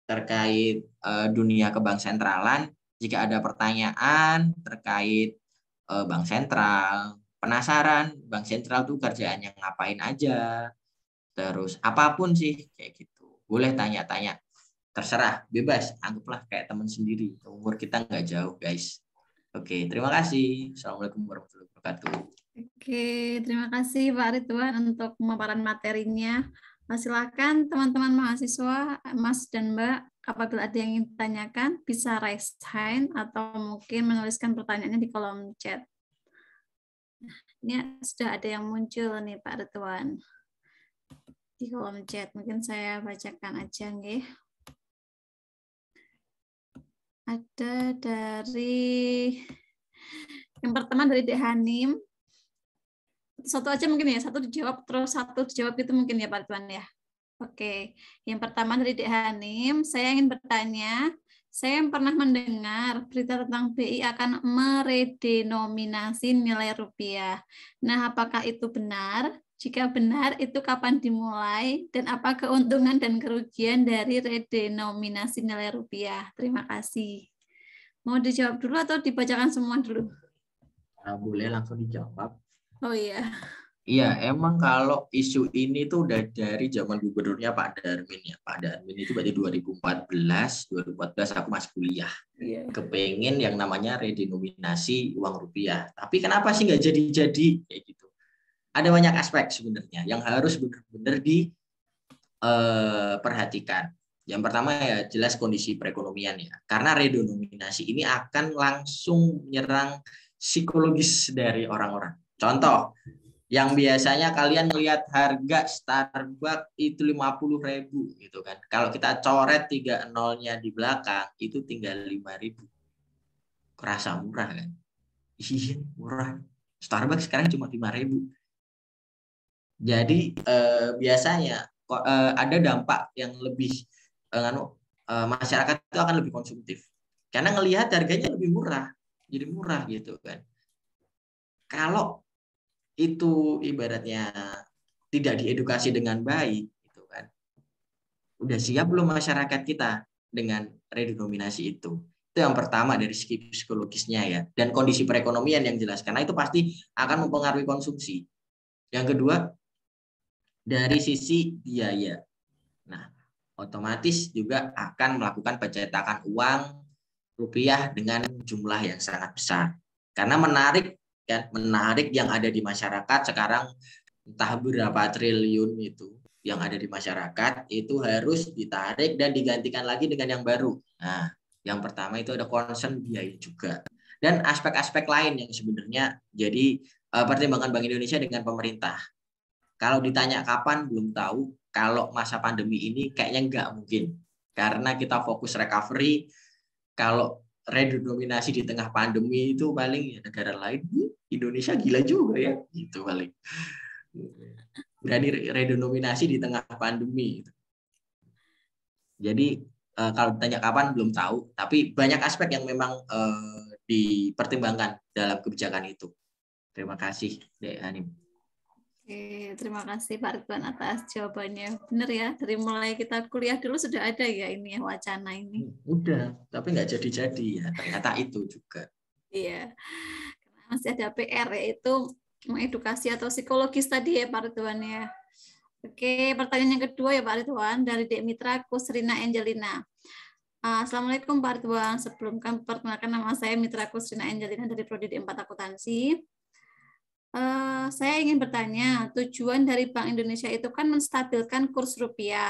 terkait dunia kebank sentralan. Jika ada pertanyaan terkait bank sentral, penasaran bank sentral tuh kerjaannya ngapain aja, terus apapun sih kayak gitu, boleh tanya-tanya, terserah, bebas, anggaplah kayak teman sendiri, umur kita nggak jauh guys. Oke, terima kasih. Assalamualaikum warahmatullahi wabarakatuh. Oke, terima kasih Pak Ridwan untuk pemaparan materinya. Silakan teman-teman mahasiswa, Mas dan Mbak, apabila ada yang ingin ditanyakan, bisa raise hand atau mungkin menuliskan pertanyaannya di kolom chat. Ini sudah ada yang muncul nih Pak Ridwan di kolom chat. Mungkin saya bacakan aja nih. Ada dari yang pertama dari Dek Hanim. Satu aja mungkin ya, satu dijawab terus satu dijawab itu mungkin ya Pak Ridwan ya. Oke, yang pertama dari Dek Hanim, saya ingin bertanya, saya pernah mendengar berita tentang BI akan meredenominasi nilai rupiah. Nah, apakah itu benar? Jika benar, itu kapan dimulai? Dan apa keuntungan dan kerugian dari redenominasi nilai rupiah? Terima kasih. Mau dijawab dulu atau dibacakan semua dulu? Boleh langsung dijawab. Oh iya. Iya, emang kalau isu ini tuh udah dari zaman gubernurnya Pak Darmin ya. Pak Darmin itu berarti 2014 aku masih kuliah. Iya. Kepengen yang namanya redenominasi uang rupiah. Tapi kenapa sih nggak jadi-jadi kayak gitu? Ada banyak aspek sebenarnya yang harus benar-benar diperhatikan. Yang pertama ya jelas kondisi perekonomian ya. Karena redenominasi ini akan langsung menyerang psikologis dari orang-orang. Contoh, yang biasanya kalian melihat harga Starbucks itu 50.000 gitu kan. Kalau kita coret 3 nolnya di belakang itu tinggal 5.000. Kerasa murah kan? Iya, murah. Starbucks sekarang cuma 5.000. Jadi biasanya ada dampak yang lebih masyarakat itu akan lebih konsumtif karena ngelihat harganya lebih murah, jadi murah gitu kan. Kalau itu ibaratnya tidak diedukasi dengan baik, gitu kan. Udah siap belum masyarakat kita dengan redenominasi itu? Itu yang pertama dari segi psikologisnya ya, dan kondisi perekonomian yang jelas karena itu pasti akan mempengaruhi konsumsi. Yang kedua dari sisi biaya. Nah, otomatis juga akan melakukan pencetakan uang rupiah dengan jumlah yang sangat besar. Karena menarik kan, menarik yang ada di masyarakat sekarang entah berapa triliun itu yang ada di masyarakat itu harus ditarik dan digantikan lagi dengan yang baru. Nah, yang pertama itu ada concern biaya juga. Dan aspek-aspek lain yang sebenarnya jadi pertimbangan Bank Indonesia dengan pemerintah. Kalau ditanya kapan, belum tahu. Kalau masa pandemi ini kayaknya nggak mungkin. Karena kita fokus recovery. Kalau redenominasi di tengah pandemi itu paling ya negara lain, Indonesia gila juga ya. Gitu paling. Berani redenominasi di tengah pandemi. Jadi kalau ditanya kapan, belum tahu. Tapi banyak aspek yang memang dipertimbangkan dalam kebijakan itu. Terima kasih, Dek Hanim. Oke, terima kasih Pak Ridwan atas jawabannya. Benar ya, dari mulai kita kuliah dulu sudah ada ya ini ya wacana ini. Udah, tapi nggak jadi-jadi ya. Ternyata itu juga. Iya, karena masih ada PR yaitu mengedukasi atau psikologis tadi ya Pak Ridwan ya. Oke, pertanyaan yang kedua ya Pak Ridwan dari Dek Mitra Kusrina Angelina. Assalamualaikum Pak Ridwan. Sebelum kami perkenalkan, nama saya Mitra Kusrina Angelina dari Prodi D4 Akuntansi. Saya ingin bertanya, tujuan dari Bank Indonesia itu kan menstabilkan kurs rupiah.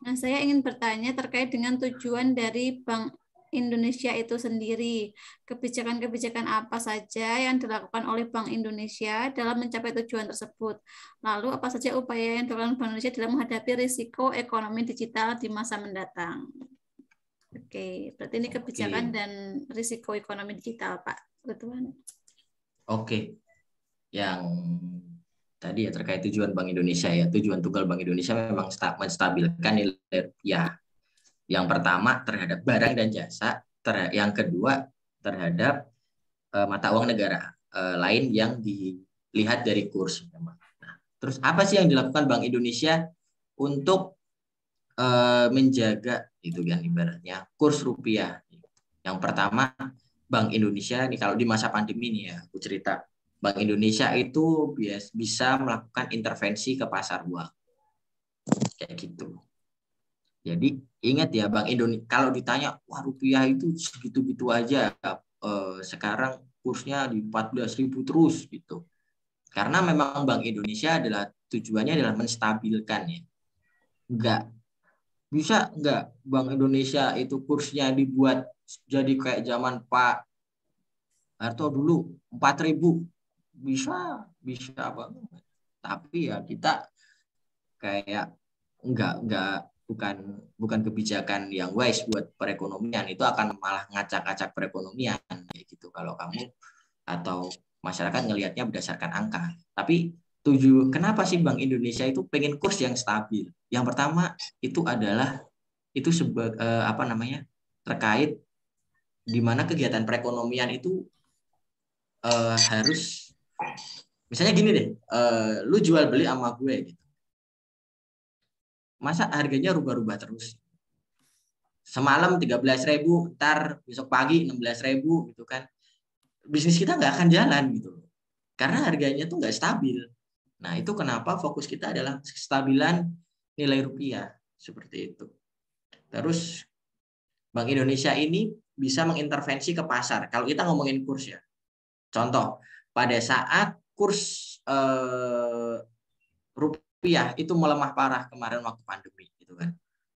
Nah, saya ingin bertanya terkait dengan tujuan dari Bank Indonesia itu sendiri. Kebijakan-kebijakan apa saja yang dilakukan oleh Bank Indonesia dalam mencapai tujuan tersebut? Lalu, apa saja upaya yang dilakukan Bank Indonesia dalam menghadapi risiko ekonomi digital di masa mendatang? Oke, berarti ini kebijakan dan risiko ekonomi digital, Pak Ridwan. Oke. Yang tadi ya terkait tujuan Bank Indonesia ya, tujuan tunggal Bank Indonesia memang menstabilkan nilai rupiah. Yang pertama terhadap barang dan jasa, yang kedua terhadap mata uang negara lain yang dilihat dari kurs. Nah, terus apa sih yang dilakukan Bank Indonesia untuk menjaga itu kan ibaratnya kurs rupiah? Yang pertama Bank Indonesia nih kalau di masa pandemi nih ya aku cerita. Bank Indonesia itu bisa melakukan intervensi ke pasar uang. Kayak gitu. Jadi ingat ya Bank Indonesia, kalau ditanya, wah rupiah itu segitu-gitu aja, sekarang kursnya di 14.000 terus gitu. Karena memang Bank Indonesia adalah tujuannya adalah menstabilkan ya. Enggak Bank Indonesia itu kursnya dibuat jadi kayak zaman Pak Harto dulu 4.000. Bisa banget. Tapi ya kita kayak bukan kebijakan yang wise buat perekonomian. Itu akan malah ngacak-ngacak perekonomian kayak gitu kalau kamu atau masyarakat ngelihatnya berdasarkan angka. Tapi kenapa sih Bank Indonesia itu pengen kurs yang stabil? Yang pertama itu adalah itu terkait di mana kegiatan perekonomian itu harus misalnya gini deh, lu jual beli sama gue gitu. Masa harganya rubah-rubah terus? Semalam 13.000, ntar besok pagi 16.000 gitu kan. Bisnis kita nggak akan jalan gitu. Karena harganya tuh nggak stabil. Nah itu kenapa fokus kita adalah kestabilan nilai rupiah. Seperti itu. Terus Bank Indonesia ini bisa mengintervensi ke pasar. Kalau kita ngomongin kurs ya. Contoh, pada saat kurs rupiah itu melemah parah kemarin waktu pandemi gitu kan.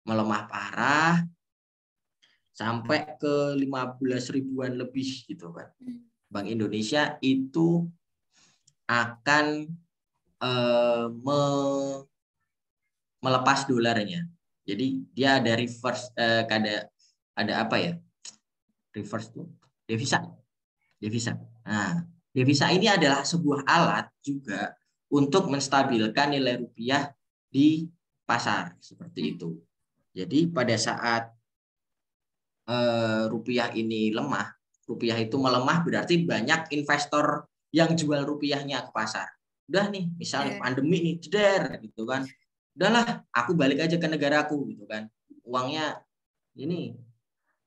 Melemah parah sampai ke 15 ribuan lebih gitu kan. Bank Indonesia itu akan melepas dolarnya. Jadi dia ada reverse ada apa ya? Reverse tuh devisa. devisa. Nah, devisa ini adalah sebuah alat juga untuk menstabilkan nilai rupiah di pasar seperti itu. Jadi pada saat rupiah ini lemah, rupiah itu melemah berarti banyak investor yang jual rupiahnya ke pasar. Udah nih, misalnya pandemi nih, jeder gitu kan. Udahlah, aku balik aja ke negaraku gitu kan. Uangnya ini,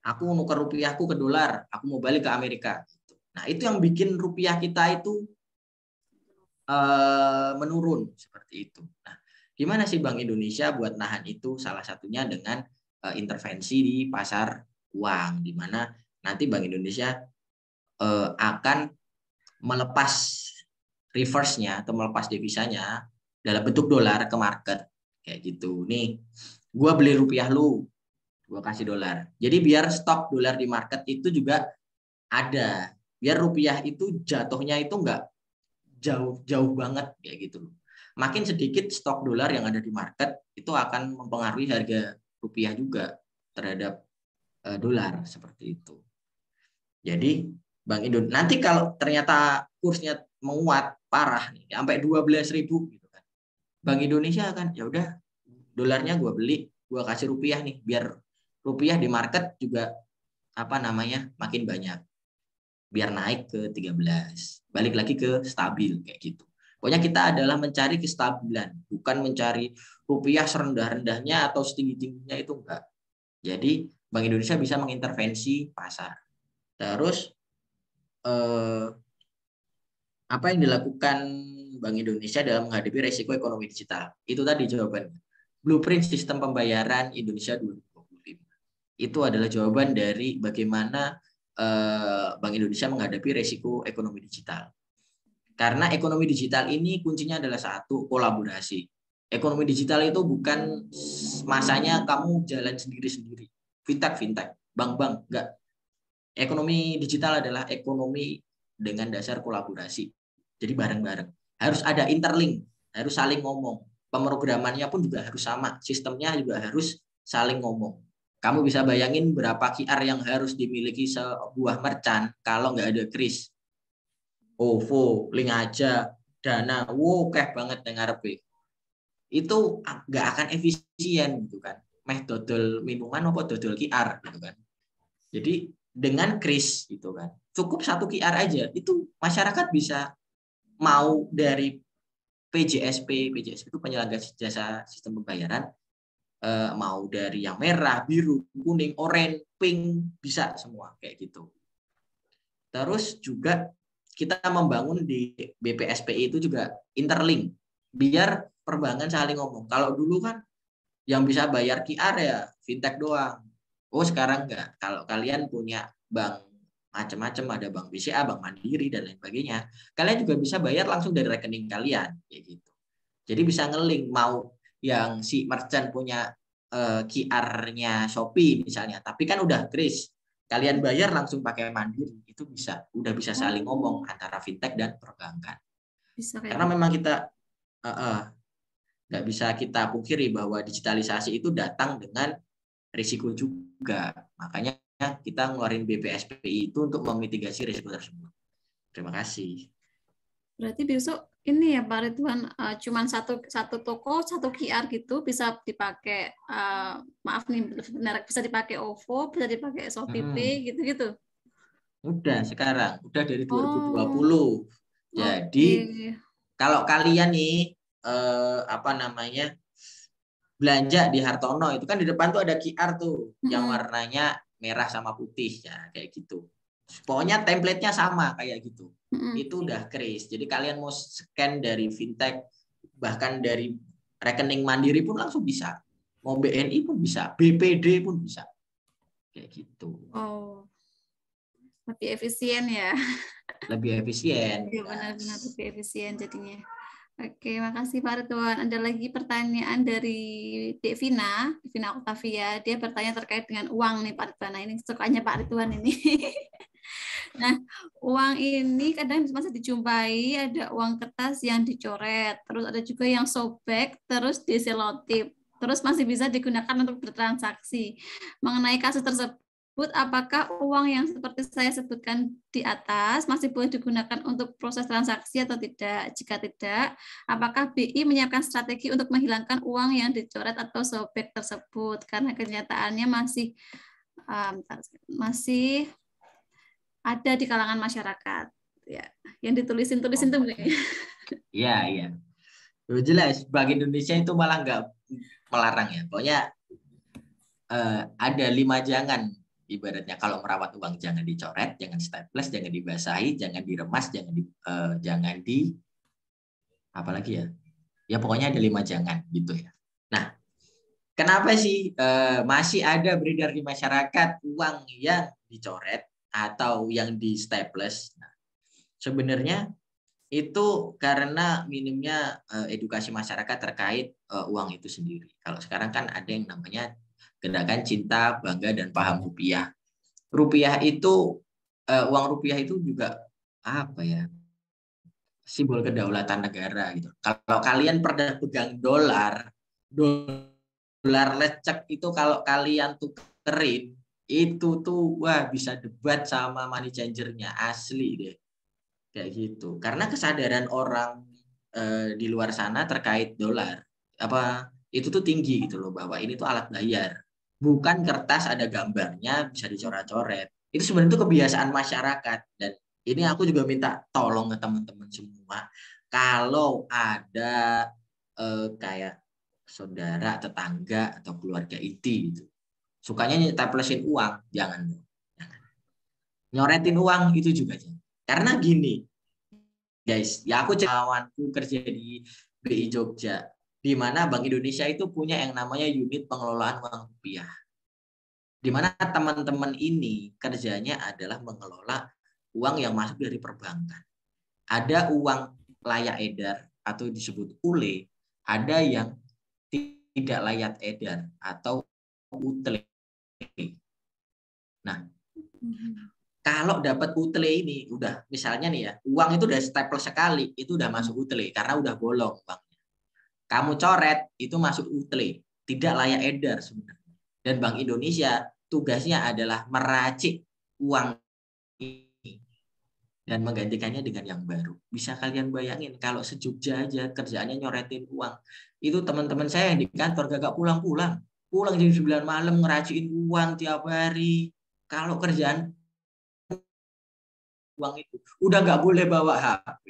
aku nukar rupiahku ke dolar, aku mau balik ke Amerika. Nah, itu yang bikin rupiah kita itu menurun seperti itu. Nah, gimana sih Bank Indonesia buat nahan itu? Salah satunya dengan intervensi di pasar uang, di mana nanti Bank Indonesia akan melepas reverse-nya atau melepas devisanya dalam bentuk dolar ke market kayak gitu. Nih, gua beli rupiah lu, gua kasih dolar. Jadi biar stok dolar di market itu juga ada, biar rupiah itu jatuhnya itu enggak jauh banget kayak gitu. Makin sedikit stok dolar yang ada di market itu akan mempengaruhi harga rupiah juga terhadap dolar seperti itu. Jadi Bank Indonesia nanti kalau ternyata kursnya menguat parah nih sampai 12.000 gitu kan. Bank Indonesia akan ya udah dolarnya gua beli, gua kasih rupiah nih biar rupiah di market juga makin banyak. Biar naik ke 13. Balik lagi ke stabil kayak gitu. Pokoknya kita adalah mencari kestabilan, bukan mencari rupiah serendah-rendahnya atau setinggi-tingginya itu enggak. Jadi Bank Indonesia bisa mengintervensi pasar. Terus apa yang dilakukan Bank Indonesia dalam menghadapi risiko ekonomi digital? Itu tadi jawabannya. Blueprint Sistem Pembayaran Indonesia 2025. Itu adalah jawaban dari bagaimana Bank Indonesia menghadapi risiko ekonomi digital. Karena ekonomi digital ini kuncinya adalah satu, kolaborasi. Ekonomi digital itu bukan masanya kamu jalan sendiri-sendiri. Fintech, bank-bank, enggak. Ekonomi digital adalah ekonomi dengan dasar kolaborasi. Jadi bareng-bareng. Harus ada interlink, harus saling ngomong. Pemrogramannya pun juga harus sama, sistemnya juga harus saling ngomong. Kamu bisa bayangin berapa QR yang harus dimiliki sebuah merchant kalau nggak ada kris. OVO, link aja, Dana, wow, kayak banget dengar ngarepe. Itu nggak akan efisien gitu kan. Meh dodol minuman apa dodol QR gitu kan. Jadi dengan kris gitu kan. Cukup satu QR aja, itu masyarakat bisa mau dari PJSP itu penyelenggara jasa sistem pembayaran, mau dari yang merah, biru, kuning, oranye, pink, bisa semua kayak gitu. Terus juga kita membangun di BPSPI itu juga interlink, biar perbankan saling ngomong. Kalau dulu kan yang bisa bayar QR ya fintech doang. Oh sekarang enggak. Kalau kalian punya bank macam-macam, ada bank BCA, bank Mandiri dan lain sebagainya, kalian juga bisa bayar langsung dari rekening kalian kayak gitu. Jadi bisa ngelink, mau yang si merchant punya QR-nya Shopee misalnya, tapi kan udah kris, kalian bayar langsung pakai Mandiri, itu bisa, udah bisa saling ngomong antara fintech dan perbankan. Bisa karena memang kita nggak bisa kita pungkiri bahwa digitalisasi itu datang dengan risiko juga, makanya kita ngeluarin BPSPI itu untuk memitigasi risiko tersebut. Terima kasih. Berarti besok ini ya Pak Ridwan, cuman satu toko, satu QR gitu bisa dipakai, maaf nih, benar bisa dipakai OVO, bisa dipakai Shopee Pay gitu-gitu. Udah sekarang, udah dari 2020. Jadi kalau kalian nih belanja di Hartono itu kan di depan tuh ada QR tuh yang warnanya merah sama putih ya kayak gitu. Pokoknya template-nya sama kayak gitu. Itu udah kris. Jadi kalian mau scan dari fintech, bahkan dari rekening Mandiri pun langsung bisa. Mau BNI pun bisa, BPD pun bisa. Kayak gitu. Oh. Lebih efisien ya. Lebih efisien. Iya benar-benar lebih efisien jadinya. Oke, makasih Pak Ridwan. Ada lagi pertanyaan dari Devina Octavia. Dia bertanya terkait dengan uang nih Pak Ridwan. Nah, ini sukanya Pak Ridwan ini. Nah, uang ini kadang masih dijumpai, ada uang kertas yang dicoret, terus ada juga yang sobek, terus diselotip, terus masih bisa digunakan untuk bertransaksi. Mengenai kasus tersebut, apakah uang yang seperti saya sebutkan di atas masih boleh digunakan untuk proses transaksi atau tidak? Jika tidak, apakah BI menyiapkan strategi untuk menghilangkan uang yang dicoret atau sobek tersebut? Karena kenyataannya masih ada di kalangan masyarakat. Ya, yang ditulisin-tulisin tuh. Iya, iya. Jelas, Bank Indonesia itu malah nggak melarang ya. Pokoknya ada 5 jangan. Ibaratnya kalau merawat uang jangan dicoret, jangan staples, jangan dibasahi, jangan diremas, jangan di apalagi ya. Ya pokoknya ada 5 jangan gitu ya. Nah, kenapa sih masih ada beredar di masyarakat uang yang dicoret atau yang di staples? Nah, sebenarnya itu karena minimnya edukasi masyarakat terkait uang itu sendiri. Kalau sekarang kan ada yang namanya gerakan cinta, bangga, dan paham rupiah. Rupiah itu, uang rupiah itu juga apa ya, simbol kedaulatan negara gitu. Kalau kalian pernah pegang dolar lecek itu kalau kalian tukerin, itu tuh wah bisa debat sama money changernya, asli deh. Kayak gitu. Karena kesadaran orang di luar sana terkait dolar itu tuh tinggi gitu loh, bahwa ini tuh alat bayar. Bukan kertas ada gambarnya bisa dicoret-coret. Itu sebenarnya tuh kebiasaan masyarakat, dan ini aku juga minta tolong ke teman-teman semua, kalau ada kayak saudara, tetangga atau keluarga inti gitu, sukanya nyetaplesin uang, jangan. Nyoretin uang itu juga jangan. Karena gini, guys, ya aku kawanku kerja di BI Jogja, di mana Bank Indonesia itu punya yang namanya unit pengelolaan uang rupiah. Di mana teman-teman ini kerjanya adalah mengelola uang yang masuk dari perbankan. Ada uang layak edar atau disebut ULE, ada yang tidak layak edar atau UTLE. Nah, kalau dapat UTLE ini, udah misalnya nih ya, uang itu udah staples sekali, itu udah masuk UTLE karena udah bolong uangnya. Kamu coret, itu masuk UTLE, tidak layak edar sebenarnya. Dan Bank Indonesia tugasnya adalah meracik uang ini dan menggantikannya dengan yang baru. Bisa kalian bayangin kalau se-Jogja aja kerjaannya nyoretin uang. Itu teman-teman saya yang di kantor gak pulang-pulang. Pulang jam 9 malam ngeraciin uang tiap hari. Kalau kerjaan uang itu udah nggak boleh bawa HP,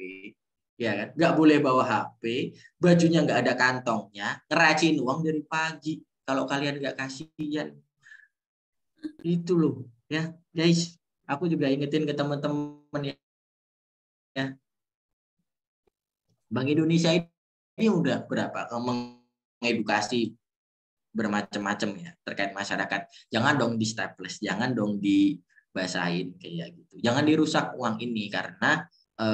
ya kan, nggak boleh bawa HP, bajunya nggak ada kantongnya, ngeracin uang dari pagi. Kalau kalian nggak kasihan itu loh ya guys, aku juga ingetin ke teman-teman ya, Bank Indonesia ini udah berapa mengedukasi bermacam-macam ya terkait masyarakat. Jangan dong di staples, jangan dong dibasahin kayak gitu. Jangan dirusak uang ini karena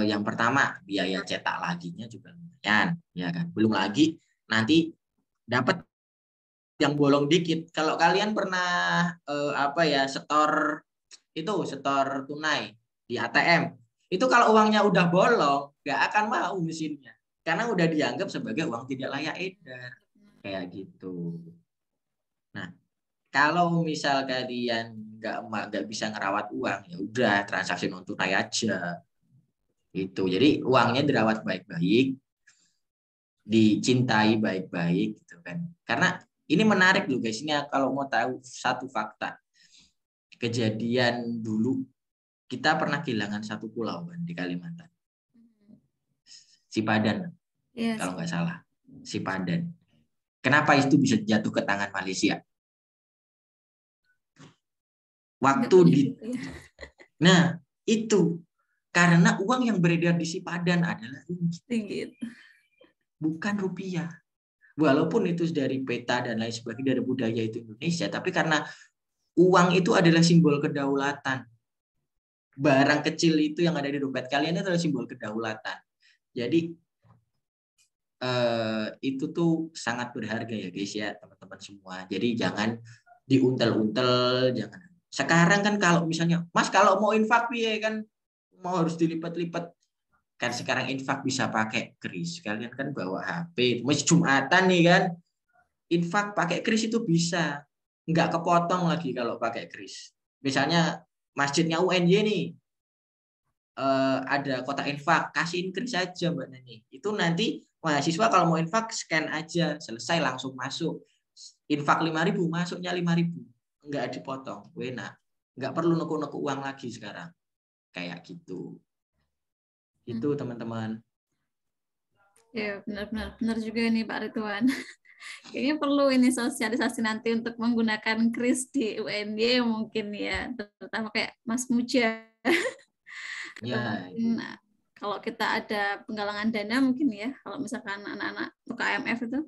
yang pertama biaya cetak laginya juga lumayan, ya kan. Belum lagi nanti dapat yang bolong dikit. Kalau kalian pernah setor tunai di ATM, itu kalau uangnya udah bolong, nggak akan mau mesinnya karena udah dianggap sebagai uang tidak layak edar kayak gitu. Nah, kalau misal kalian nggak bisa ngerawat uang, ya udah transaksi non tunai aja. Itu. Jadi uangnya dirawat baik-baik, dicintai baik-baik gitu kan. Karena ini menarik loh guys, ini kalau mau tahu satu fakta. Kejadian dulu kita pernah kehilangan satu pulau kan di Kalimantan. Sipadan. Yes. Kalau nggak salah. Sipadan. Kenapa itu bisa jatuh ke tangan Malaysia? Nah itu karena uang yang beredar di Sipadan adalah ringgit, bukan rupiah. Walaupun itu dari peta dan lain sebagainya dari budaya itu Indonesia, tapi karena uang itu adalah simbol kedaulatan. Barang kecil itu yang ada di dompet kalian itu adalah simbol kedaulatan. Jadi itu tuh sangat berharga ya guys ya teman-teman semua. Jadi jangan diuntel-untel, jangan. Sekarang kan kalau misalnya, Mas kalau mau infak ya kan mau harus dilipat-lipat. Kan sekarang infak bisa pakai kris. Kalian kan bawa HP, masih Jumatan nih kan. Infak pakai kris itu bisa. Nggak kepotong lagi kalau pakai kris. misalnya masjidnya UNY nih, ada kotak infak, kasih kris saja Mbak Neni. Itu nanti mahasiswa kalau mau infak scan aja, selesai langsung masuk. Infak 5.000 masuknya 5.000, nggak dipotong. Enak, nggak perlu nuku-nuku uang lagi sekarang. Kayak gitu. Itu teman-teman. Ya, benar juga ini Pak Ridwan. Kayaknya perlu ini sosialisasi nanti untuk menggunakan kris di UNY mungkin ya, terutama kayak Mas Muja. Ya, Nah, kalau kita ada penggalangan dana mungkin ya, kalau misalkan anak-anak UKMF itu.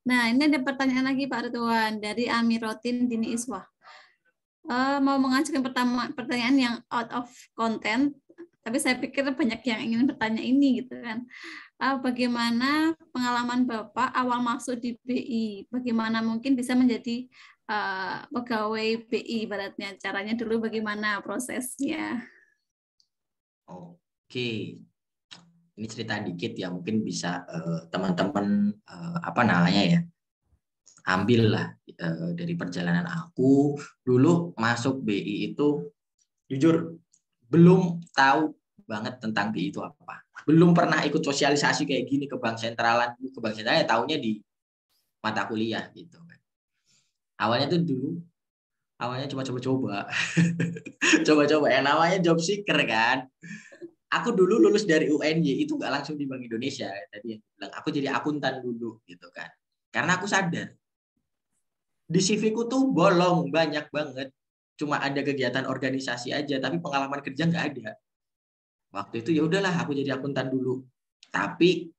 Nah, ini ada pertanyaan lagi Pak Ridwan dari Amirotin Dini Iswah. Mau mengajukan pertanyaan yang out of content, tapi saya pikir banyak yang ingin bertanya ini gitu kan. Bagaimana pengalaman Bapak awal masuk di BI? Bagaimana mungkin bisa menjadi pegawai BI ibaratnya? Caranya dulu bagaimana prosesnya? Oke. Ini cerita dikit ya, mungkin bisa teman-teman apa namanya ya, ambil lah dari perjalanan aku dulu masuk BI itu, jujur belum tahu banget tentang BI itu apa, belum pernah ikut sosialisasi kayak gini ke bank sentralan ya taunya di mata kuliah gitu. Awalnya tuh dulu cuma coba-coba coba-coba yang namanya job seeker kan. Aku dulu lulus dari UNY itu nggak langsung di Bank Indonesia, tadi yang bilang aku jadi akuntan dulu gitu kan, karena aku sadar di CV-ku tuh bolong banyak banget, cuma ada kegiatan organisasi aja tapi pengalaman kerja nggak ada. Waktu itu ya udahlah aku jadi akuntan dulu, tapi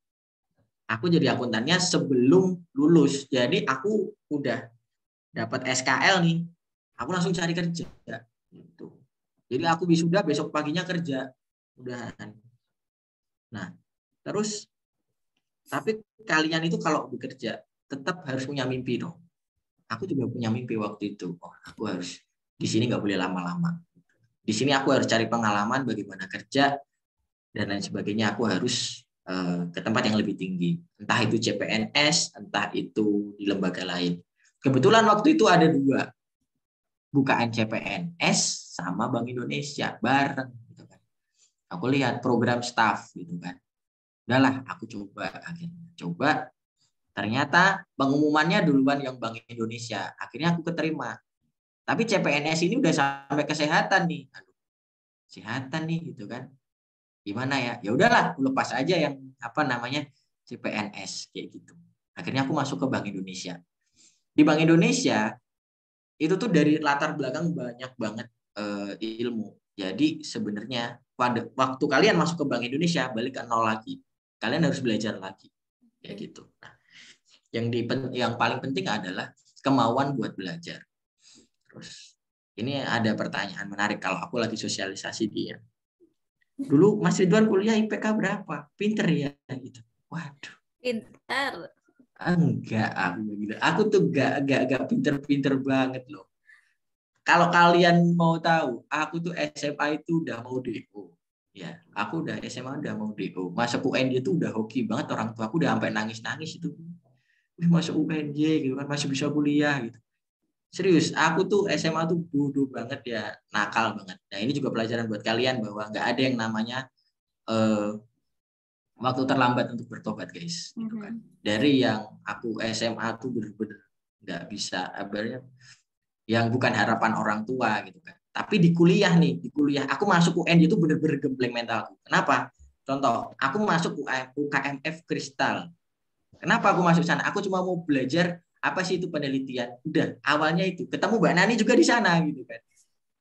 aku jadi akuntannya sebelum lulus, jadi aku udah dapat SKL nih, aku langsung cari kerja gitu. Jadi aku wisuda besok paginya kerja udahan. Nah terus tapi kalian itu kalau bekerja tetap harus punya mimpi dong. Aku juga punya mimpi waktu itu. Oh, aku harus di sini nggak boleh lama-lama. Di sini aku harus cari pengalaman bagaimana kerja dan lain sebagainya. Aku harus ke tempat yang lebih tinggi. Entah itu CPNS, entah itu di lembaga lain. Kebetulan waktu itu ada 2. Bukaan CPNS sama Bank Indonesia bareng. Gitu kan. Aku lihat program staff gitu kan. Udahlah, aku coba. Ternyata pengumumannya duluan yang Bank Indonesia. Akhirnya aku keterima. Tapi CPNS ini udah sampai kesehatan nih. Aduh, kesehatan nih gitu kan. Gimana ya? Ya udahlah, aku lepas aja yang apa namanya CPNS kayak gitu. Akhirnya aku masuk ke Bank Indonesia. Di Bank Indonesia itu tuh dari latar belakang banyak banget ilmu. Jadi sebenarnya pada waktu kalian masuk ke Bank Indonesia balik ke nol lagi. Kalian harus belajar lagi kayak gitu. Nah, yang paling penting adalah kemauan buat belajar. Terus ini ada pertanyaan menarik kalau aku lagi sosialisasi dia. Dulu Mas Ridwan kuliah IPK berapa? Pinter ya gitu. Waduh. Pintar. Enggak, aku tuh gak pinter-pinter banget loh. Kalau kalian mau tahu, aku tuh SMA itu udah mau DO. Ya, aku udah SMA udah mau DO. Masuk UNJ itu udah hoki banget, orang tua aku udah sampai nangis-nangis itu. Wih, masuk UNJ gitu kan, masih bisa kuliah gitu. Serius, aku tuh SMA tuh bodoh banget ya, nakal banget. Nah ini juga pelajaran buat kalian bahwa nggak ada yang namanya waktu terlambat untuk bertobat guys. Gitu kan. Dari yang aku SMA tuh bener-bener nggak bisa, yang bukan harapan orang tua gitu kan. Tapi di kuliah aku masuk UN itu bener-bener gembleng mentalku. Kenapa? Contoh, aku masuk UKMF Kristal. Kenapa aku masuk sana? Aku cuma mau belajar apa sih itu penelitian. Udah, awalnya itu. Ketemu Mbak Nani juga di sana gitu kan.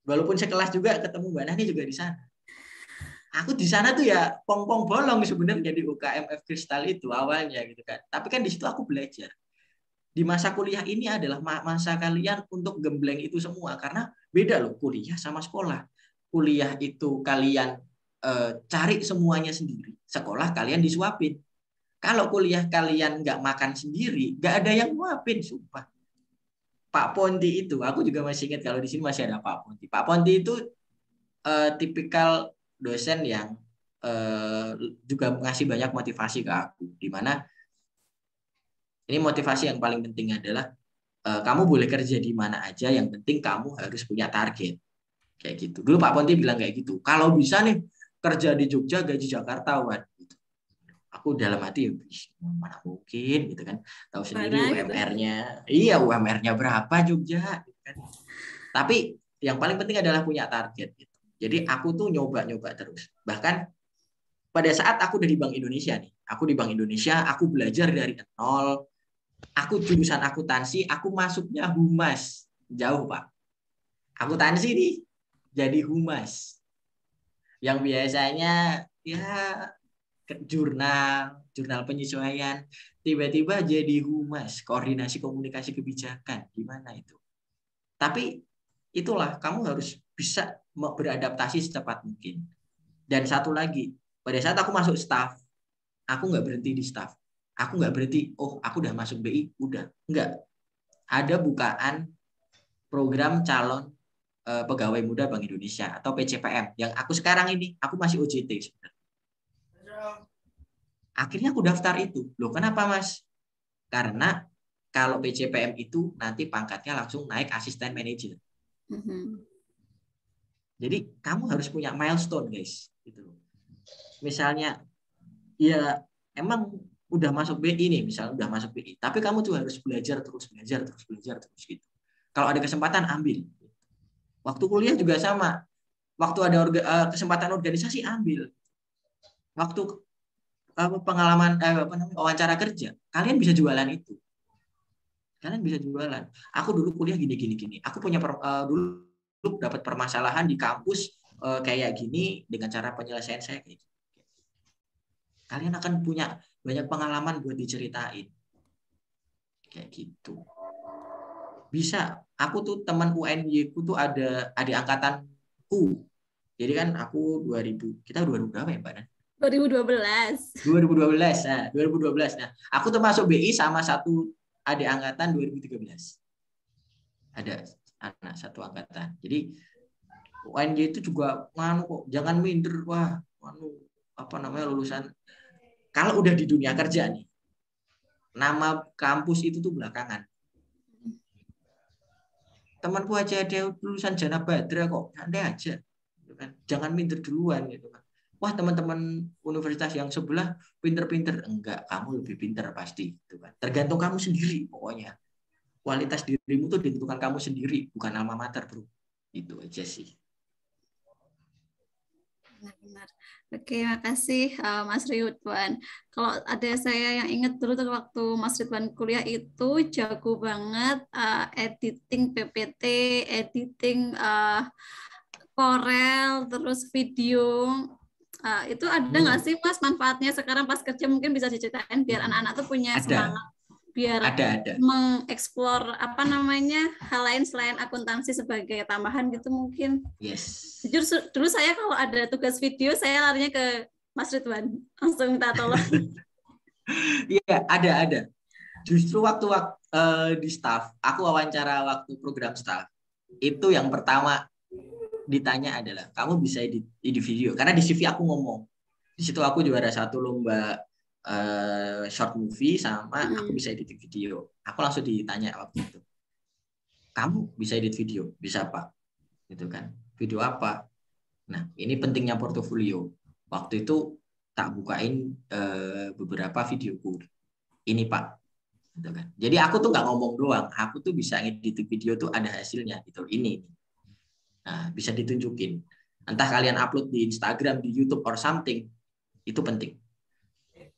Walaupun sekelas juga ketemu Mbak Nani juga di sana. Aku di sana tuh ya pong-pong bolong sebenarnya di UKMF Kristal itu awalnya gitu kan. Tapi kan di situ aku belajar. Di masa kuliah ini adalah masa kalian untuk gembleng itu semua karena beda loh kuliah sama sekolah. Kuliah itu kalian cari semuanya sendiri. Sekolah kalian disuapin. Kalau kuliah kalian nggak makan sendiri, nggak ada yang nguapin, sumpah. Pak Ponti itu, aku juga masih ingat kalau di sini masih ada Pak Ponti. Pak Ponti itu tipikal dosen yang juga ngasih banyak motivasi ke aku. Di mana ini motivasi yang paling penting adalah kamu boleh kerja di mana aja, yang penting kamu harus punya target. Kayak gitu. Dulu Pak Ponti bilang kayak gitu. Kalau bisa nih kerja di Jogja gaji Jakarta, gitu. Aku dalam hati, mana mungkin gitu kan. Tahu sendiri UMR-nya. Iya, UMR-nya berapa Jogja gitu kan. Tapi yang paling penting adalah punya target gitu. Jadi aku tuh nyoba-nyoba terus. Bahkan pada saat aku udah di Bank Indonesia nih. Aku di Bank Indonesia, aku belajar dari nol. Aku jurusan akuntansi, aku masuknya humas. Jauh, Pak. Akuntansi nih jadi humas. Yang biasanya ya jurnal penyesuaian, tiba-tiba jadi humas, koordinasi komunikasi kebijakan. Gimana itu? Tapi itulah, kamu harus bisa beradaptasi secepat mungkin. Dan satu lagi, pada saat aku masuk staff, aku nggak berhenti di staff. Aku nggak berhenti, oh aku udah masuk BI, udah. Nggak. Ada bukaan program calon pegawai muda Bank Indonesia atau PCPM. Yang aku sekarang ini, aku masih OJT sebenarnya. Akhirnya aku daftar itu. Loh kenapa Mas? Karena kalau PCPM itu nanti pangkatnya langsung naik asisten manajer. Jadi kamu harus punya milestone guys. Gitu. Misalnya, ya emang udah masuk BI nih, misalnya udah masuk BI, tapi kamu tuh harus belajar terus gitu. Kalau ada kesempatan ambil. Waktu kuliah juga sama. Waktu ada kesempatan organisasi ambil. Waktu pengalaman wawancara kerja, kalian bisa jualan itu. Kalian bisa jualan. Aku dulu kuliah gini. Aku punya dulu dapat permasalahan di kampus kayak gini dengan cara penyelesaian saya kayak gini. Kalian akan punya banyak pengalaman buat diceritain. Kayak gitu. Bisa. Aku tuh teman UNY ku tuh ada adik angkatanku. Jadi kan aku 2000, kita 2000 berapa ya, Mbak? 2012. 2012. Nah, 2012. Nah, aku tuh masuk BI sama satu adik angkatan 2013. Ada anak satu angkatan. Jadi UNY itu juga kok jangan minder, wah, lulusan. Kalau udah di dunia kerja nih, nama kampus itu tuh belakangan. Temanku aja ada lulusan Jana Badra kok, santai aja. Jangan minder duluan gitu kan. Wah, teman-teman universitas yang sebelah pinter-pinter. Enggak, kamu lebih pinter pasti gitu kan. Tergantung kamu sendiri pokoknya. Kualitas dirimu tuh ditentukan kamu sendiri, bukan alma mater, Bro. Itu aja sih. Benar-benar. Oke, makasih Mas Ridwan. Kalau ada saya yang ingat dulu tuh waktu Mas Ridwan kuliah itu jago banget editing PPT, editing Corel, terus video. Itu ada nggak sih Mas manfaatnya sekarang pas kerja, mungkin bisa diceritain biar anak-anak tuh punya semangat biar ada. mengeksplor hal lain selain akuntansi sebagai tambahan gitu mungkin. Yes. Jujur dulu saya kalau ada tugas video saya larinya ke Mas Ridwan, langsung minta tolong. Iya, ada. Justru waktu di staff, aku wawancara waktu program staff, itu yang pertama ditanya adalah, kamu bisa edit video? Karena di CV aku ngomong, di situ aku juara 1 lomba short movie sama aku bisa edit video. Aku langsung ditanya waktu itu, kamu bisa edit video? Bisa Pak? Gitu kan? Video apa? Nah, ini pentingnya portofolio. Waktu itu tak bukain beberapa videoku. Ini Pak. Gitu kan? Jadi aku tuh nggak ngomong doang, aku tuh bisa ngedit video tuh ada hasilnya gitu. Ini. Nah, bisa ditunjukin. Entah kalian upload di Instagram, di YouTube or something, itu penting.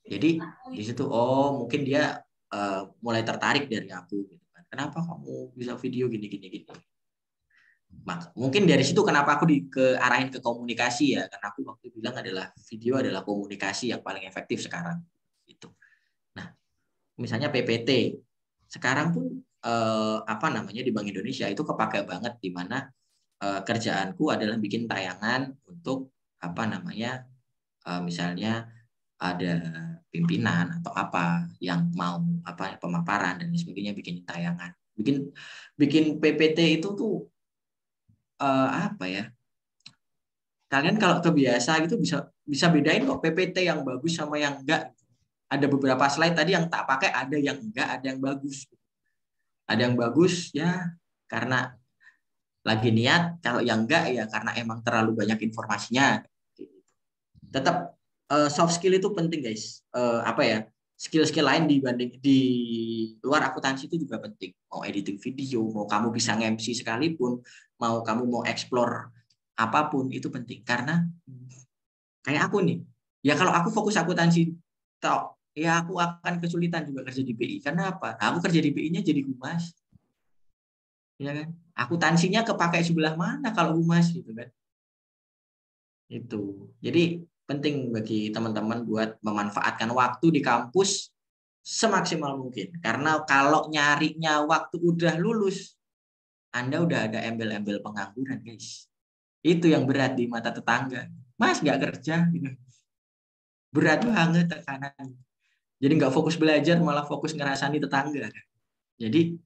Jadi di situ mungkin dia mulai tertarik dari aku gitu kan. Kenapa kamu bisa video gini. Mungkin dari situ kenapa aku arahin ke komunikasi ya, karena aku waktu bilang adalah video adalah komunikasi yang paling efektif sekarang gitu. Nah, misalnya PPT sekarang pun di Bank Indonesia itu kepake banget, di mana kerjaanku adalah bikin tayangan untuk misalnya ada pimpinan atau apa yang mau pemaparan dan sebagainya, bikin tayangan, bikin PPT itu tuh kalian kalau kebiasa gitu bisa bedain kok PPT yang bagus sama yang enggak. Ada beberapa slide tadi yang tak pakai, ada yang enggak, ada yang bagus. Ada yang bagus ya karena lagi niat, kalau yang enggak ya karena emang terlalu banyak informasinya. Tetap soft skill itu penting guys. Apa ya, skill-skill lain dibanding di luar akuntansi itu juga penting. Mau editing video, mau kamu bisa nge-MC sekalipun, mau kamu mau explore apapun itu penting. Karena kayak aku nih, ya kalau aku fokus akuntansi tok, ya aku akan kesulitan juga kerja di BI. Karena apa? Aku kerja di BI-nya jadi humas, ya kan? Akuntansinya kepakai sebelah mana kalau humas gitu kan? Itu. Jadi penting bagi teman-teman buat memanfaatkan waktu di kampus semaksimal mungkin. Karena kalau nyarinya waktu udah lulus, Anda udah ada embel-embel pengangguran, guys. Itu yang berat di mata tetangga. Mas nggak kerja, gitu. Berat banget tekanan. Jadi nggak fokus belajar, malah fokus ngerasani tetangga. Jadi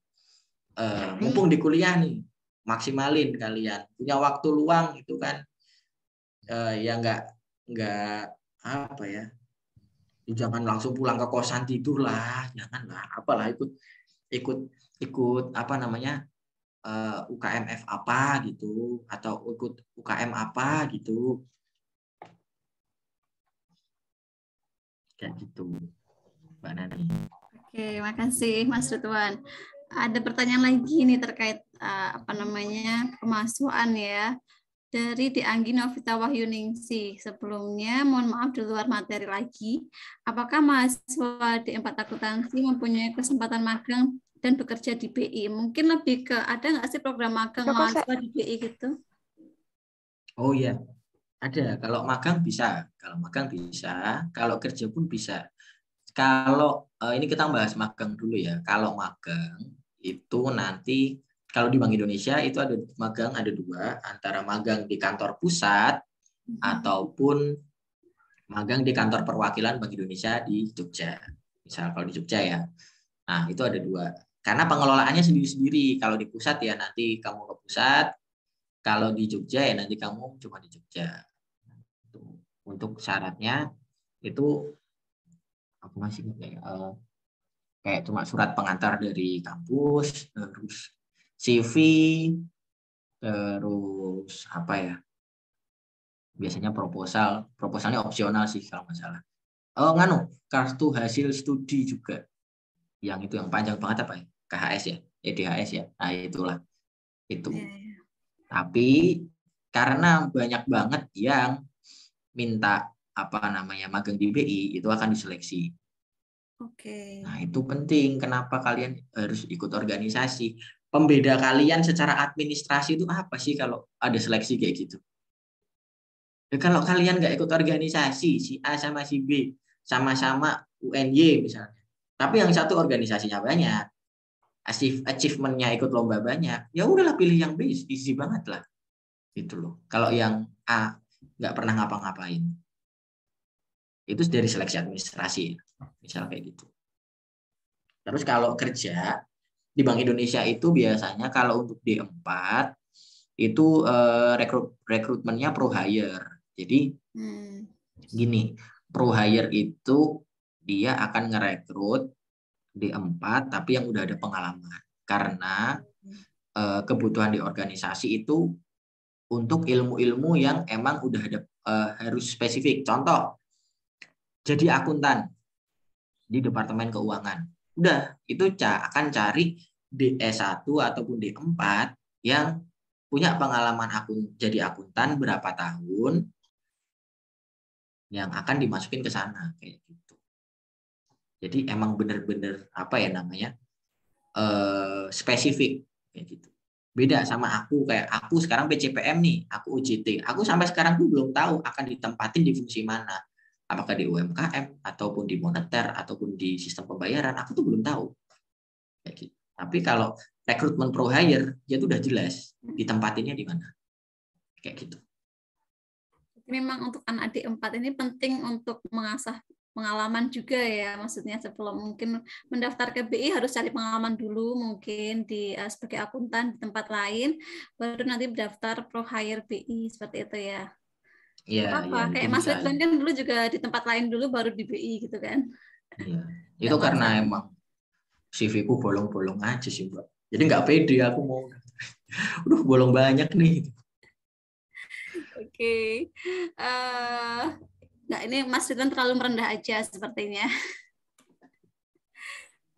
mumpung di kuliah nih, maksimalin kalian. Punya waktu luang itu kan, ya nggak apa ya, jangan langsung pulang ke kosan tidur lah, janganlah, apalah ikut ikut apa namanya, UKMF apa gitu, atau ikut UKM apa gitu, kayak gitu Mbak Nani. Oke, makasih Mas Ridwan. Ada pertanyaan lagi nih terkait apa namanya pemasukan ya. Dari Dianggi Novita Wahyuningsi. Sebelumnya, mohon maaf di luar materi lagi. Apakah mahasiswa D4 Akuntansi mempunyai kesempatan magang dan bekerja di BI? Mungkin lebih ke, ada nggak sih program magang mahasiswa di BI gitu? Oh iya, ada. Kalau magang bisa. Kalau magang bisa. Kalau kerja pun bisa. Kalau ini kita bahas magang dulu ya. Kalau magang itu nanti, kalau di Bank Indonesia itu ada magang, ada dua, antara magang di kantor pusat ataupun magang di kantor perwakilan Bank Indonesia di Jogja. Misal kalau di Jogja ya. Nah, itu ada dua. Karena pengelolaannya sendiri-sendiri. Kalau di pusat ya nanti kamu ke pusat, kalau di Jogja ya nanti kamu cuma di Jogja. Untuk syaratnya itu aku masih kayak cuma surat pengantar dari kampus, terus CV, terus apa ya, biasanya proposalnya opsional sih kalau nggak salah. Oh nganu, kartu hasil studi juga, yang itu yang panjang banget apa ya, KHS ya, EDHS ya, nah itulah itu. Tapi karena banyak banget yang minta apa namanya magang di BI, itu akan diseleksi. Oke. Nah, itu penting. Kenapa kalian harus ikut organisasi? Pembeda kalian secara administrasi itu apa sih kalau ada seleksi kayak gitu? Ya, kalau kalian nggak ikut organisasi, si A sama si B, sama-sama UNY misalnya. Tapi yang satu organisasinya banyak, achievement-nya ikut lomba banyak, ya udahlah pilih yang B, easy banget lah. Gitu loh. Kalau yang A nggak pernah ngapa-ngapain. Itu dari seleksi administrasi, misal kayak gitu. Terus kalau kerja di Bank Indonesia itu biasanya kalau untuk D4 itu rekrutmennya pro hire. Jadi gini, pro hire itu dia akan ngerekrut D4 tapi yang udah ada pengalaman. Karena kebutuhan di organisasi itu untuk ilmu-ilmu yang emang udah ada, harus spesifik. Contoh, jadi akuntan di Departemen Keuangan. Udah, itu akan cari D1 ataupun D4 yang punya pengalaman jadi akuntan berapa tahun, yang akan dimasukin ke sana kayak gitu. Jadi emang bener-bener apa ya namanya, spesifik kayak gitu. Beda sama aku, kayak aku sekarang PCPM nih, aku UJT, aku sampai sekarang tuh belum tahu akan ditempatin di fungsi mana, apakah di UMKM ataupun di moneter ataupun di sistem pembayaran, aku tuh belum tahu kayak gitu. Tapi kalau rekrutmen pro hire dia tuh udah jelas ditempatinnya di mana kayak gitu. Memang untuk anak D4 ini penting untuk mengasah pengalaman juga ya, maksudnya sebelum mungkin mendaftar ke BI harus cari pengalaman dulu mungkin di sebagai akuntan di tempat lain, baru nanti daftar pro hire BI seperti itu ya. Iya, Apa kayak Mas Ridwan kan dulu juga di tempat lain dulu baru di BI gitu kan. Iya. Itu karena emang CV-ku bolong-bolong aja sih Mbak. Jadi nggak pede aku mau. Bolong banyak nih. Oke. Nggak, ini Mas Ridwan terlalu merendah aja sepertinya.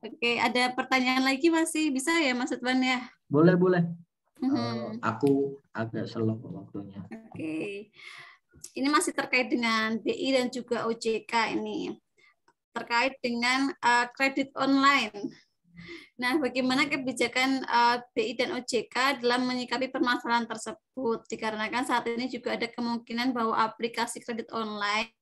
Oke, ada pertanyaan lagi masih bisa ya Mas Ridwan ya? Boleh, boleh. Mhm. Aku agak slow waktunya. Oke. Ini masih terkait dengan BI dan juga OJK ini. Terkait dengan kredit online. Nah, bagaimana kebijakan BI dan OJK dalam menyikapi permasalahan tersebut? Dikarenakan saat ini juga ada kemungkinan bahwa aplikasi kredit online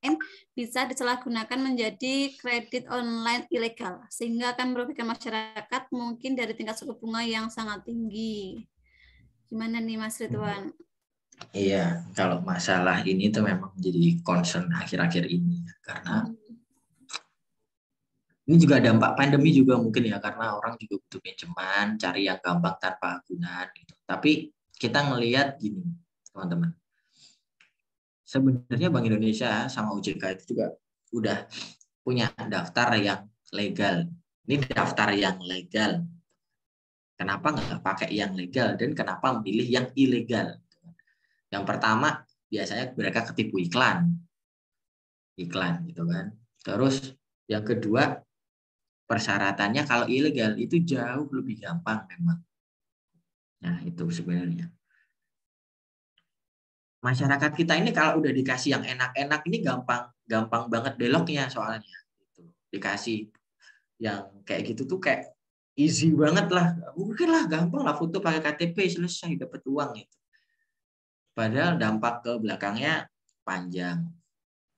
bisa disalahgunakan menjadi kredit online ilegal, sehingga akan merugikan masyarakat mungkin dari tingkat suku bunga yang sangat tinggi. Gimana nih Mas Ridwan? Iya, kalau masalah ini tuh memang jadi concern akhir-akhir ini ya, karena ini juga dampak pandemi juga mungkin ya, karena orang juga butuh pinjaman, cari yang gampang tanpa agunan gitu. Tapi kita ngelihat gini, teman-teman. Sebenarnya Bank Indonesia sama OJK itu juga udah punya daftar yang legal. Ini daftar yang legal. Kenapa nggak pakai yang legal dan kenapa memilih yang ilegal? Yang pertama, biasanya mereka ketipu iklan gitu kan. Terus yang kedua, persyaratannya kalau ilegal itu jauh lebih gampang memang. Nah, itu sebenarnya. Masyarakat kita ini kalau udah dikasih yang enak-enak ini gampang banget beloknya soalnya. Gitu. Dikasih yang kayak gitu tuh kayak easy banget lah. Mungkin lah gampang lah, foto pakai KTP selesai dapat uang itu. Padahal dampak ke belakangnya panjang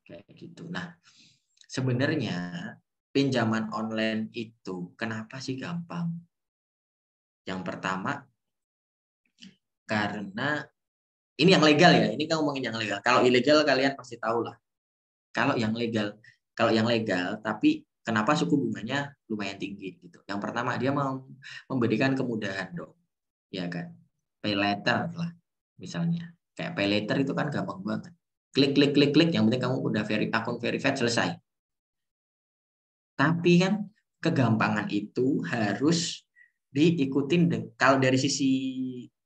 kayak gitu. Nah, sebenarnya pinjaman online itu kenapa sih gampang? Yang pertama, karena ini yang legal ya. Ini kan ngomongin yang legal. Kalau ilegal kalian pasti tahu lah. Kalau yang legal, tapi kenapa suku bunganya lumayan tinggi gitu. Yang pertama dia mau memberikan kemudahan dong, ya kan. Pay later lah, misalnya. Kayak pay later itu kan gampang banget. Klik, klik, klik, klik. Yang penting kamu udah akun verified selesai. Tapi kan kegampangan itu harus diikutin kalau dari sisi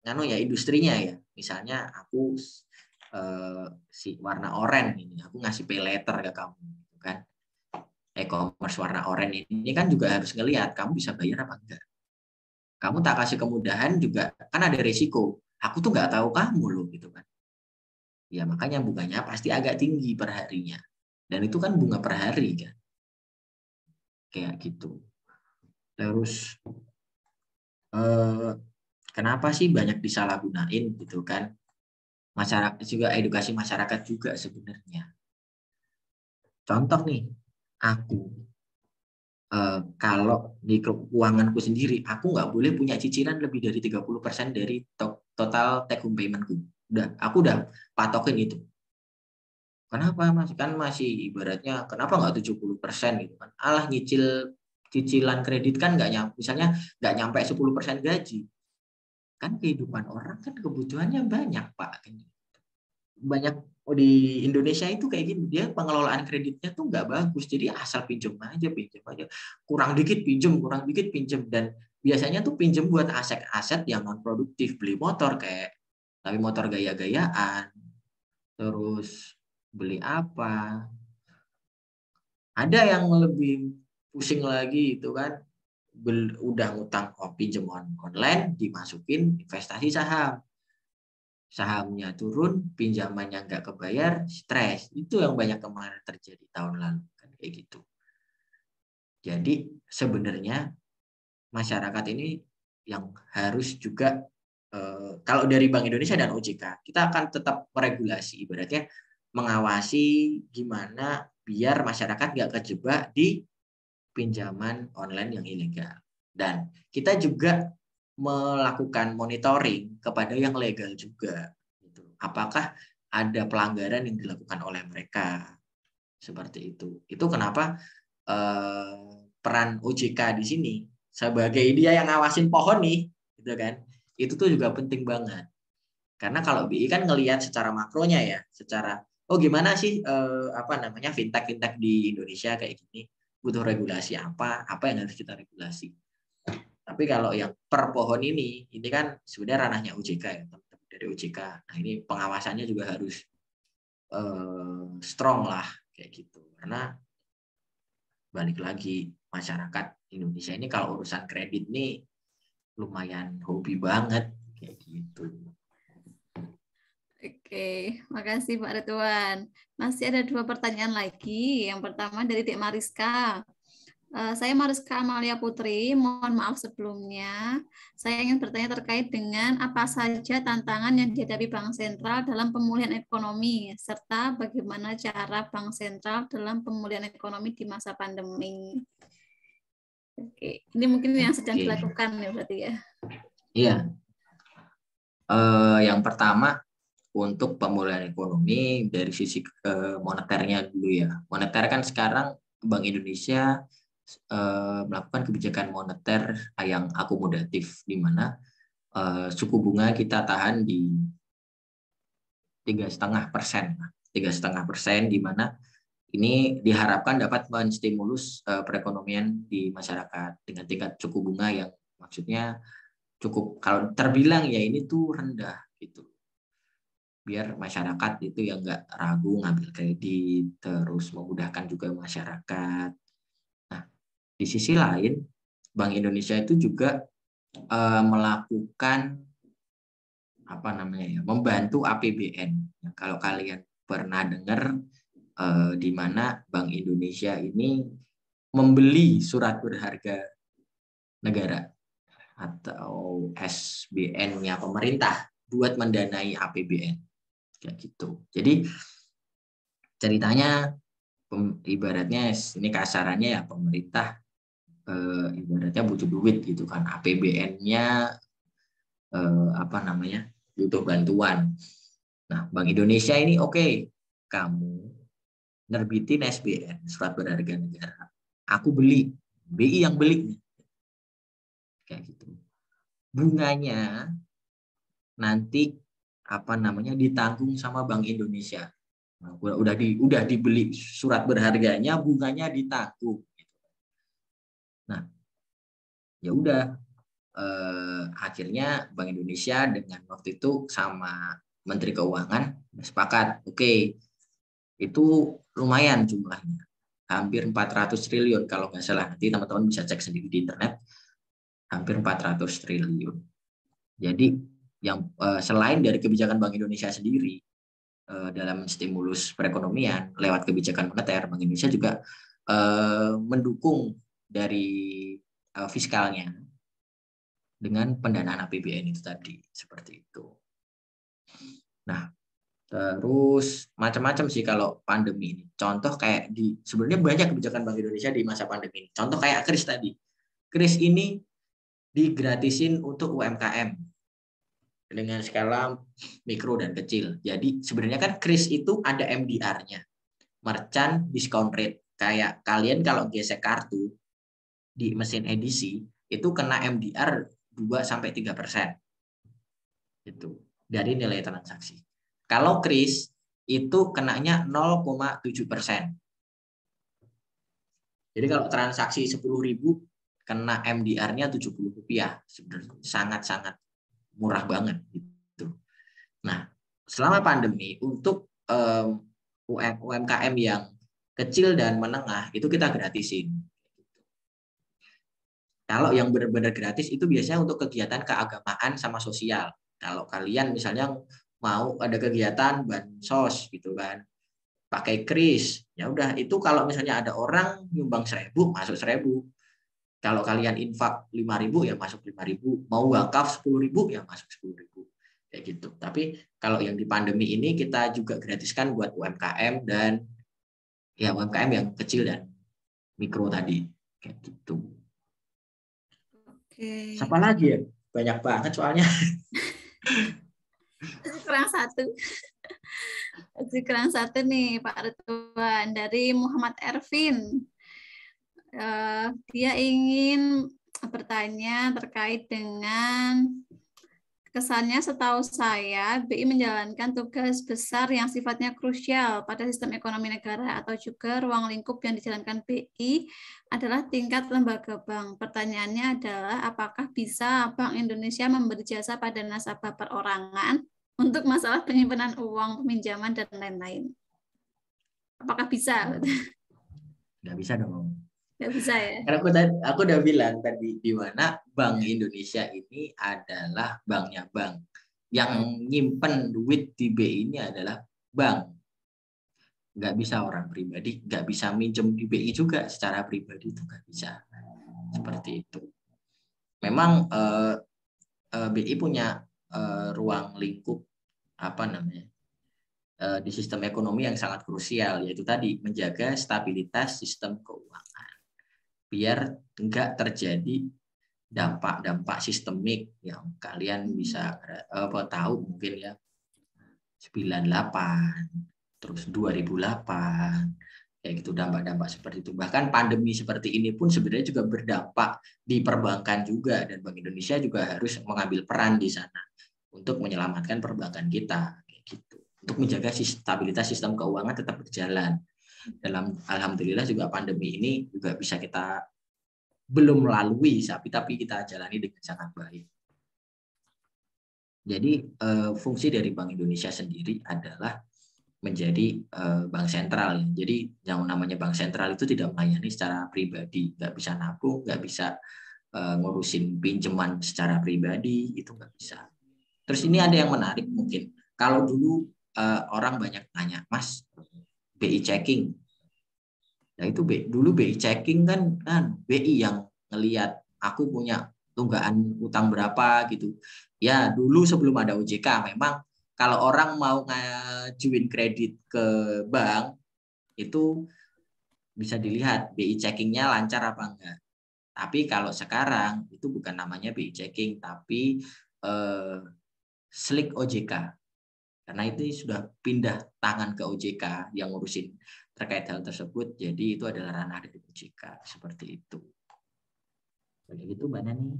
industrinya ya. Misalnya aku si warna oranye ini, aku ngasih pay later ke kamu kan. E-commerce warna oranye ini kan juga harus ngelihat kamu bisa bayar apa enggak. Kamu tak kasih kemudahan juga kan ada resiko. Aku tuh nggak tahu kamu loh gitu kan. Ya makanya bunganya pasti agak tinggi per harinya. Dan itu kan bunga per hari kan. Kayak gitu. Terus kenapa sih banyak disalahgunain gitu kan? Masyarakat juga, edukasi masyarakat juga sebenarnya. Contoh nih, aku kalau di keuanganku sendiri, aku nggak boleh punya cicilan lebih dari 30% dari total take home payment-ku. Aku udah patokin itu. Kenapa Mas? Kan masih ibaratnya kenapa nggak 70% gitu kan? Alah cicilan kredit kan misalnya nggak nyampe 10% gaji. Kan kehidupan orang kan kebutuhannya banyak Pak. Banyak di Indonesia itu kayak gini, dia pengelolaan kreditnya tuh nggak bagus, jadi asal pinjam aja, kurang dikit pinjam, dan biasanya tuh pinjam buat aset-aset yang non produktif, beli motor tapi motor gaya-gayaan, terus beli apa, ada yang lebih pusing lagi itu kan, udah ngutang pinjam online dimasukin investasi saham. Sahamnya turun, pinjamannya nggak kebayar, stres. Itu yang banyak kemarin terjadi tahun lalu kan kayak gitu. Jadi sebenarnya masyarakat ini yang harus juga kalau dari Bank Indonesia dan OJK, kita akan tetap meregulasi, ibaratnya mengawasi gimana biar masyarakat nggak kejebak di pinjaman online yang ilegal. Dan kita juga melakukan monitoring kepada yang legal juga. Apakah ada pelanggaran yang dilakukan oleh mereka seperti itu. Itu kenapa peran OJK di sini sebagai dia yang ngawasin pohon nih, gitu kan? Itu tuh juga penting banget. Karena kalau BI kan ngelihat secara makronya ya, secara gimana sih fintech di Indonesia kayak gini, butuh regulasi apa yang harus kita regulasi. Tapi kalau yang per pohon ini kan sebenarnya ranahnya OJK ya, teman-teman dari OJK. Nah ini pengawasannya juga harus strong lah kayak gitu. Karena balik lagi masyarakat Indonesia ini kalau urusan kredit nih lumayan hobi banget kayak gitu. Oke, makasih Pak Ridwan. Masih ada 2 pertanyaan lagi. Yang pertama dari Dek Mariska. Saya Mariska Amalia Putri, mohon maaf sebelumnya. Saya ingin bertanya terkait dengan apa saja tantangan yang dihadapi Bank Sentral dalam pemulihan ekonomi, serta bagaimana cara Bank Sentral dalam pemulihan ekonomi di masa pandemi. Oke, ini mungkin yang sedang dilakukan ya berarti ya. Iya. Yang pertama untuk pemulihan ekonomi dari sisi moneternya dulu ya. Moneter kan sekarang Bank Indonesia melakukan kebijakan moneter yang akomodatif, di mana suku bunga kita tahan di 3,5%, 3,5%, di mana ini diharapkan dapat menstimulus perekonomian di masyarakat dengan tingkat suku bunga yang maksudnya cukup, kalau terbilang ya ini tuh rendah gitu, biar masyarakat itu yang nggak ragu ngambil kredit, terus memudahkan juga masyarakat. Nah, di sisi lain Bank Indonesia itu juga melakukan apa namanya ya, membantu APBN. Nah, kalau kalian pernah dengar di mana Bank Indonesia ini membeli surat berharga negara atau SBN-nya pemerintah buat mendanai APBN kayak gitu. Jadi ceritanya ibaratnya ini kasarannya ya, pemerintah ibaratnya butuh duit gitu kan, APBN-nya apa namanya butuh bantuan. Nah, Bank Indonesia ini oke, kamu nerbitin SBN, surat berharga negara, aku beli, BI yang beli nih, kayak gitu. Bunganya nanti apa namanya ditanggung sama Bank Indonesia. Nah, udah dibeli surat berharganya, bunganya ditanggung. Nah, ya udah akhirnya Bank Indonesia dengan waktu itu sama Menteri Keuangan sepakat, oke, itu lumayan jumlahnya, hampir 400 triliun kalau nggak salah, nanti teman-teman bisa cek sendiri di internet, hampir 400 triliun. Jadi yang selain dari kebijakan Bank Indonesia sendiri dalam stimulus perekonomian lewat kebijakan moneter, Bank Indonesia juga mendukung dari fiskalnya dengan pendanaan APBN itu tadi, seperti itu. Nah, terus macam-macam sih kalau pandemi ini. Contoh kayak sebenarnya banyak kebijakan Bank Indonesia di masa pandemi ini. Contoh kayak KRIS tadi. KRIS ini digratisin untuk UMKM dengan skala mikro dan kecil. Jadi sebenarnya kan KRIS itu ada MDR-nya, merchant discount rate. Kayak kalian kalau gesek kartu di mesin edisi itu kena MDR 2-3% itu dari nilai transaksi. Kalau KRIS itu kenanya 0,7%. Jadi kalau transaksi 10.000 kena MDR-nya Rp70, sebenarnya sangat-sangat murah banget gitu. Nah, selama pandemi untuk UMKM yang kecil dan menengah itu kita gratisin. Kalau yang benar-benar gratis itu biasanya untuk kegiatan keagamaan sama sosial. Kalau kalian misalnya mau ada kegiatan bansos gitu kan, pakai KRIS, ya udah itu kalau misalnya ada orang nyumbang 1.000 masuk 1.000. Kalau kalian infak 5.000 ya masuk 5.000, mau wakaf 10.000 ya masuk 10.000 kayak gitu. Tapi kalau yang di pandemi ini kita juga gratiskan buat UMKM dan ya UMKM yang kecil dan mikro tadi kayak gitu. Oke. Siapa lagi ya? Banyak banget soalnya. Kurang satu. Kurang satu nih Pak Ridwan dari Muhammad Ervin. Dia ingin bertanya terkait dengan kesannya setahu saya BI menjalankan tugas besar yang sifatnya krusial pada sistem ekonomi negara atau juga ruang lingkup yang dijalankan BI adalah tingkat lembaga bank. Pertanyaannya adalah apakah bisa Bank Indonesia memberi jasa pada nasabah perorangan untuk masalah penyimpanan uang, peminjaman, dan lain-lain? Apakah bisa? Nggak bisa dong. Nggak bisa ya? Karena aku udah bilang tadi di mana Bank Indonesia ini adalah banknya bank. Yang nyimpen duit di BI ini adalah bank. Nggak bisa orang pribadi, nggak bisa minjem di BI juga secara pribadi, itu nggak bisa. Seperti itu. Memang BI punya ruang lingkup di sistem ekonomi yang sangat krusial, yaitu tadi menjaga stabilitas sistem keuangan biar enggak terjadi dampak-dampak sistemik yang kalian bisa tahu mungkin ya 98 terus 2008 kayak gitu, dampak-dampak seperti itu. Bahkan pandemi seperti ini pun sebenarnya juga berdampak di perbankan juga, dan Bank Indonesia juga harus mengambil peran di sana untuk menyelamatkan perbankan kita kayak gitu, untuk menjaga stabilitas sistem keuangan tetap berjalan. Alhamdulillah juga pandemi ini juga bisa kita belum melalui, tapi kita jalani dengan sangat baik. Jadi fungsi dari Bank Indonesia sendiri adalah menjadi bank sentral. Jadi yang namanya bank sentral itu tidak melayani secara pribadi, nggak bisa nabung, nggak bisa ngurusin pinjaman secara pribadi, itu nggak bisa. Terus ini ada yang menarik mungkin. Kalau dulu orang banyak tanya, Mas, BI checking. Nah itu dulu BI checking kan BI yang ngelihat aku punya tunggaan utang berapa gitu. Ya dulu sebelum ada OJK memang kalau orang mau ngajuin kredit ke bank itu bisa dilihat BI checkingnya lancar apa enggak. Tapi kalau sekarang itu bukan namanya BI checking tapi slik OJK. Karena itu sudah pindah tangan ke OJK yang ngurusin terkait hal tersebut, jadi itu adalah ranah dari OJK, seperti itu. Begitu Mbak Nani.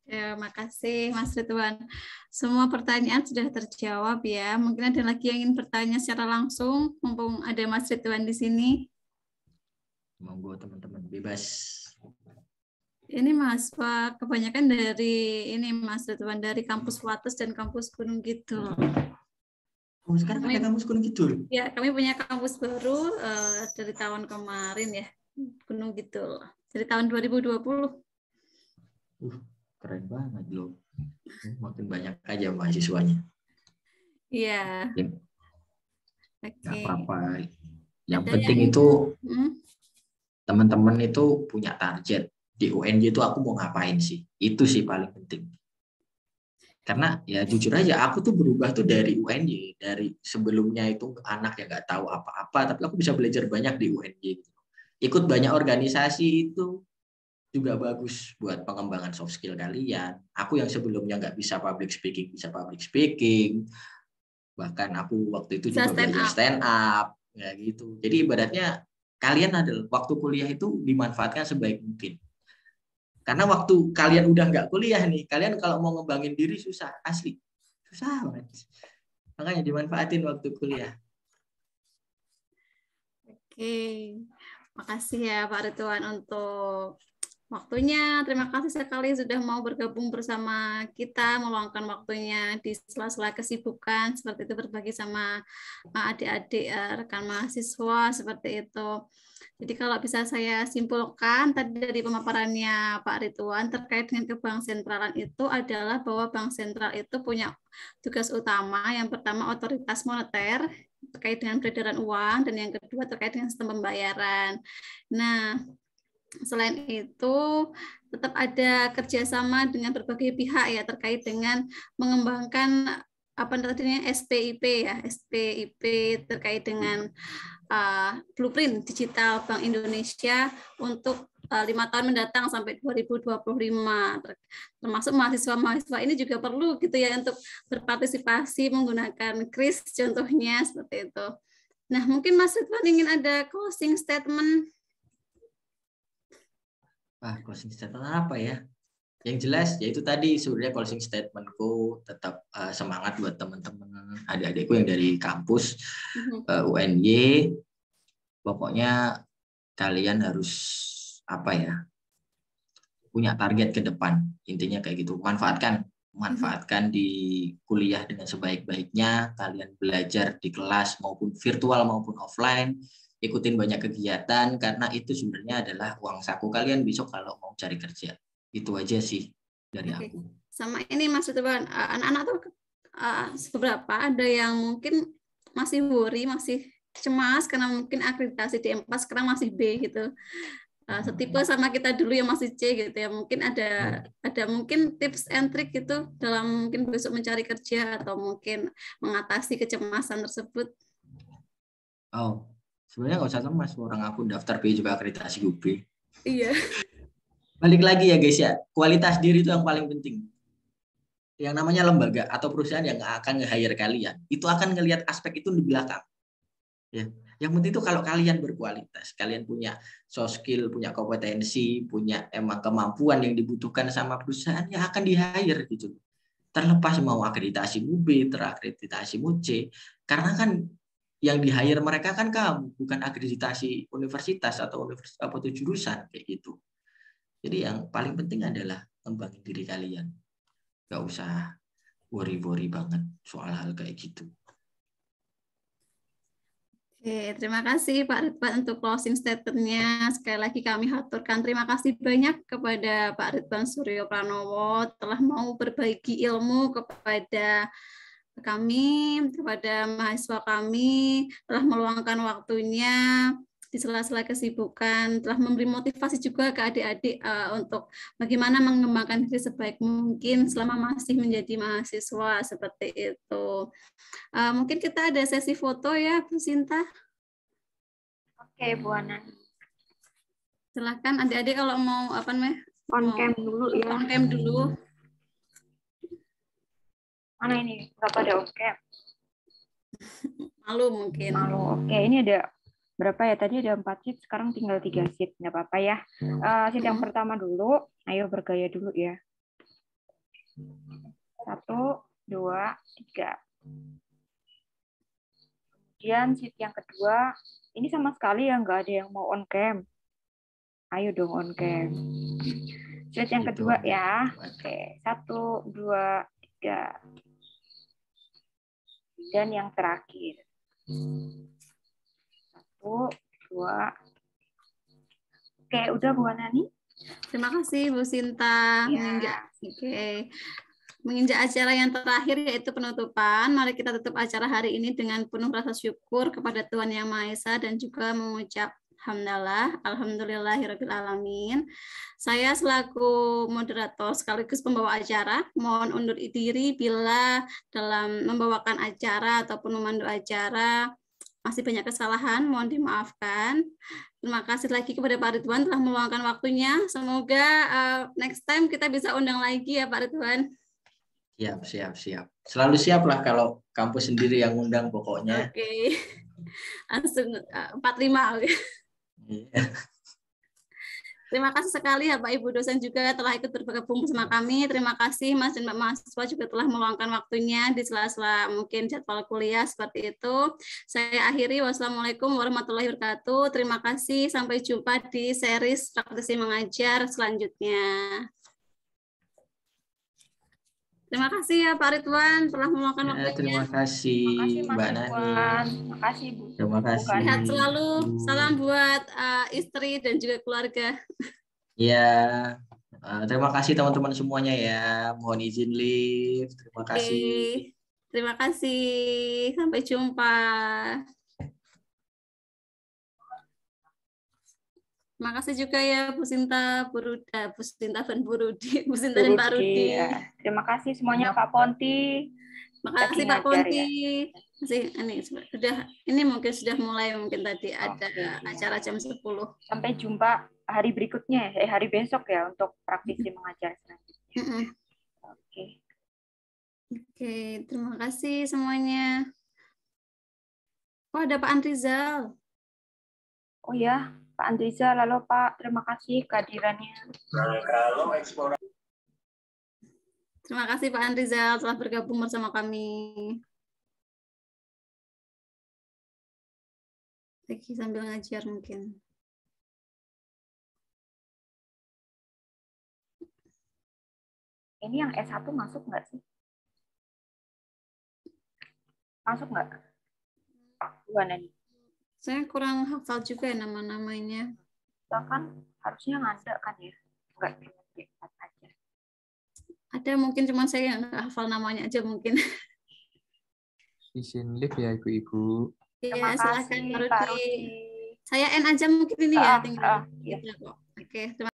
Ya, makasih Mas Ridwan. Semua pertanyaan sudah terjawab ya. Mungkin ada lagi yang ingin bertanya secara langsung, mumpung ada Mas Ridwan di sini. Monggo teman-teman bebas. Ini Mas, Pak, kebanyakan dari ini Mas Ridwan dari kampus Wates dan kampus Gunung Kidul. Oh, sekarang ada kampus Gunung Kidul? Ya, kami punya kampus baru dari tahun kemarin ya, Gunung Kidul. Dari tahun 2020. Keren banget loh. Makin banyak aja mahasiswanya. Iya. Nggak apa-apa. Yang Ada penting itu teman-teman itu punya target. Di UNJ itu aku mau ngapain sih? Itu sih paling penting. Karena ya jujur aja aku tuh berubah tuh dari UNJ. Dari sebelumnya itu anak yang nggak tahu apa-apa, tapi aku bisa belajar banyak di UNJ. Ikut banyak organisasi itu juga bagus buat pengembangan soft skill kalian. Aku yang sebelumnya nggak bisa public speaking, bisa public speaking. Bahkan aku waktu itu juga belajar stand up. Ya gitu. Jadi ibaratnya kalian adalah waktu kuliah itu dimanfaatkan sebaik mungkin. Karena waktu kalian udah nggak kuliah nih, kalian kalau mau ngembangin diri susah, asli. Susah banget. Makanya dimanfaatin waktu kuliah. Oke, makasih ya Pak Ridwan untuk waktunya. Terima kasih sekali sudah mau bergabung bersama kita, meluangkan waktunya di sela-sela kesibukan, seperti itu berbagi sama adik-adik rekan mahasiswa, seperti itu. Jadi kalau bisa saya simpulkan tadi dari pemaparannya Pak Ridwan terkait dengan kebank sentralan itu adalah bahwa bank sentral itu punya tugas utama, yang pertama otoritas moneter terkait dengan peredaran uang, dan yang kedua terkait dengan sistem pembayaran. Nah, selain itu tetap ada kerjasama dengan berbagai pihak ya terkait dengan mengembangkan apa namanya SPIP ya, SPIP terkait dengan blueprint digital Bank Indonesia untuk 5 tahun mendatang sampai 2025. Termasuk mahasiswa-mahasiswa ini juga perlu gitu ya untuk berpartisipasi menggunakan KRIS contohnya seperti itu. Nah, mungkin Mas Ridwan ingin ada closing statement. Closing statement apa ya? Yang jelas yaitu tadi sebenarnya closing statementku tetap semangat buat teman-teman adik-adikku yang dari kampus UNY. Pokoknya kalian harus apa ya, punya target ke depan, intinya kayak gitu. Manfaatkan di kuliah dengan sebaik-baiknya. Kalian belajar di kelas maupun virtual maupun offline, ikutin banyak kegiatan karena itu sebenarnya adalah uang saku kalian besok kalau mau cari kerja. Itu aja sih dari aku. Sama ini Mas Ridwan, anak-anak tuh beberapa ada yang mungkin masih worry, masih cemas karena mungkin akreditasi di M4 sekarang masih B gitu. Setipe sama kita dulu yang masih C gitu ya. Mungkin ada mungkin tips and trick gitu dalam mungkin besok mencari kerja atau mungkin mengatasi kecemasan tersebut. Oh, sebenarnya nggak usah cemas, orang aku daftar B juga akreditasi UB. Iya. Balik lagi ya guys ya, kualitas diri itu yang paling penting. Yang namanya lembaga atau perusahaan yang akan nge-hire kalian, itu akan ngelihat aspek itu di belakang. Ya. Yang penting itu kalau kalian berkualitas, kalian punya soft skill, punya kompetensi, punya emang kemampuan yang dibutuhkan sama perusahaan, yang akan di-hire gitu. Terlepas mau akreditasimu B, terakreditasimu C, karena kan yang di-hire mereka kan kamu, bukan akreditasi universitas atau jurusan kayak gitu. Jadi yang paling penting adalah ngembangin diri kalian. Gak usah worry-worry banget soal hal kayak gitu. Oke, terima kasih Pak Ridwan untuk closing statement-nya. Sekali lagi kami haturkan terima kasih banyak kepada Pak Ridwan Suryo Pranowo telah mau berbagi ilmu kepada kami, kepada mahasiswa kami, telah meluangkan waktunya di sela-sela kesibukan, telah memberi motivasi juga ke adik-adik untuk bagaimana mengembangkan diri sebaik mungkin selama masih menjadi mahasiswa seperti itu. Mungkin kita ada sesi foto ya, Bu Sinta. Oke, Bu Ana. Silakan adik-adik kalau mau apa namanya? On cam dulu ya. On cam dulu. Mana ini? Berapa ada on cam? Malu mungkin. Malu. Oke, ini ada berapa ya? Tadi ada 4 sheet, sekarang tinggal 3 sheet. Nggak apa-apa ya. Sheet yang pertama dulu. Ayo bergaya dulu ya. 1, 2, 3. Kemudian sheet yang kedua. Ini sama sekali ya nggak ada yang mau on cam. Ayo dong on cam. Sheet yang kedua ya. Oke, 1, 2, 3. Dan yang terakhir. 1, 2. Oke, udah Bu Nani? Terima kasih Bu Sinta. Ya. Menginjak acara yang terakhir yaitu penutupan. Mari kita tutup acara hari ini dengan penuh rasa syukur kepada Tuhan Yang Maha Esa dan juga mengucap hamdalah, alhamdulillahirabbil alamin. Saya selaku moderator sekaligus pembawa acara mohon undur diri bila dalam membawakan acara ataupun memandu acara masih banyak kesalahan, mohon dimaafkan. Terima kasih lagi kepada Pak Ridwan telah meluangkan waktunya. Semoga next time kita bisa undang lagi ya Pak Ridwan. Siap. Selalu siap lah kalau kampus sendiri yang undang pokoknya. Oke. Langsung 45. Iya. Terima kasih sekali ya Pak Ibu dosen juga telah ikut bergabung bersama kami. Terima kasih Mas dan Mbak mahasiswa juga telah meluangkan waktunya di sela-sela mungkin jadwal kuliah seperti itu. Saya akhiri, wassalamualaikum warahmatullahi wabarakatuh. Terima kasih, sampai jumpa di series praktisi mengajar selanjutnya. Terima kasih ya Pak Ridwan telah meluangkan waktunya. Terima kasih Mbak Nani. Terima kasih Bu. Terima kasih. Sehat selalu. Salam buat istri dan juga keluarga. Ya, terima kasih teman-teman semuanya ya. Mohon izin live. Terima kasih. Terima kasih. Sampai jumpa. Terima kasih juga ya Bu Sinta, Bu Sinta dan Bu Rudi, Bu Sinta dan Pak Rudi. Ya. Terima kasih semuanya Pak Ponti. Terima kasih Pak Ponti. Ini mungkin sudah mulai tadi ada acara jam 10. Sampai jumpa hari berikutnya, hari besok ya untuk praktisi mengajar selanjutnya. Oke, terima kasih semuanya. Oh, ada Pak Andrizal. Oh ya, Pak Andrizal, lalu Pak, terima kasih kehadirannya. Nah, kalau ekspor Terima kasih Pak Andrizal telah bergabung bersama kami. Lagi sambil ngajar mungkin. Ini yang S1 masuk nggak sih? Masuk nggak? Gimana nih? Saya kurang hafal juga ya nama-namanya. Bahkan harusnya ada kan ya? Nggak cuma D4 aja. Ada mungkin cuman saya nggak hafal namanya aja mungkin. Izin live ya Ibu-Ibu. Terima Iya, silakan kasih Pak Pak Rudi. Rudi. Saya N aja mungkin ini ya tinggal. Iya. Oke, terima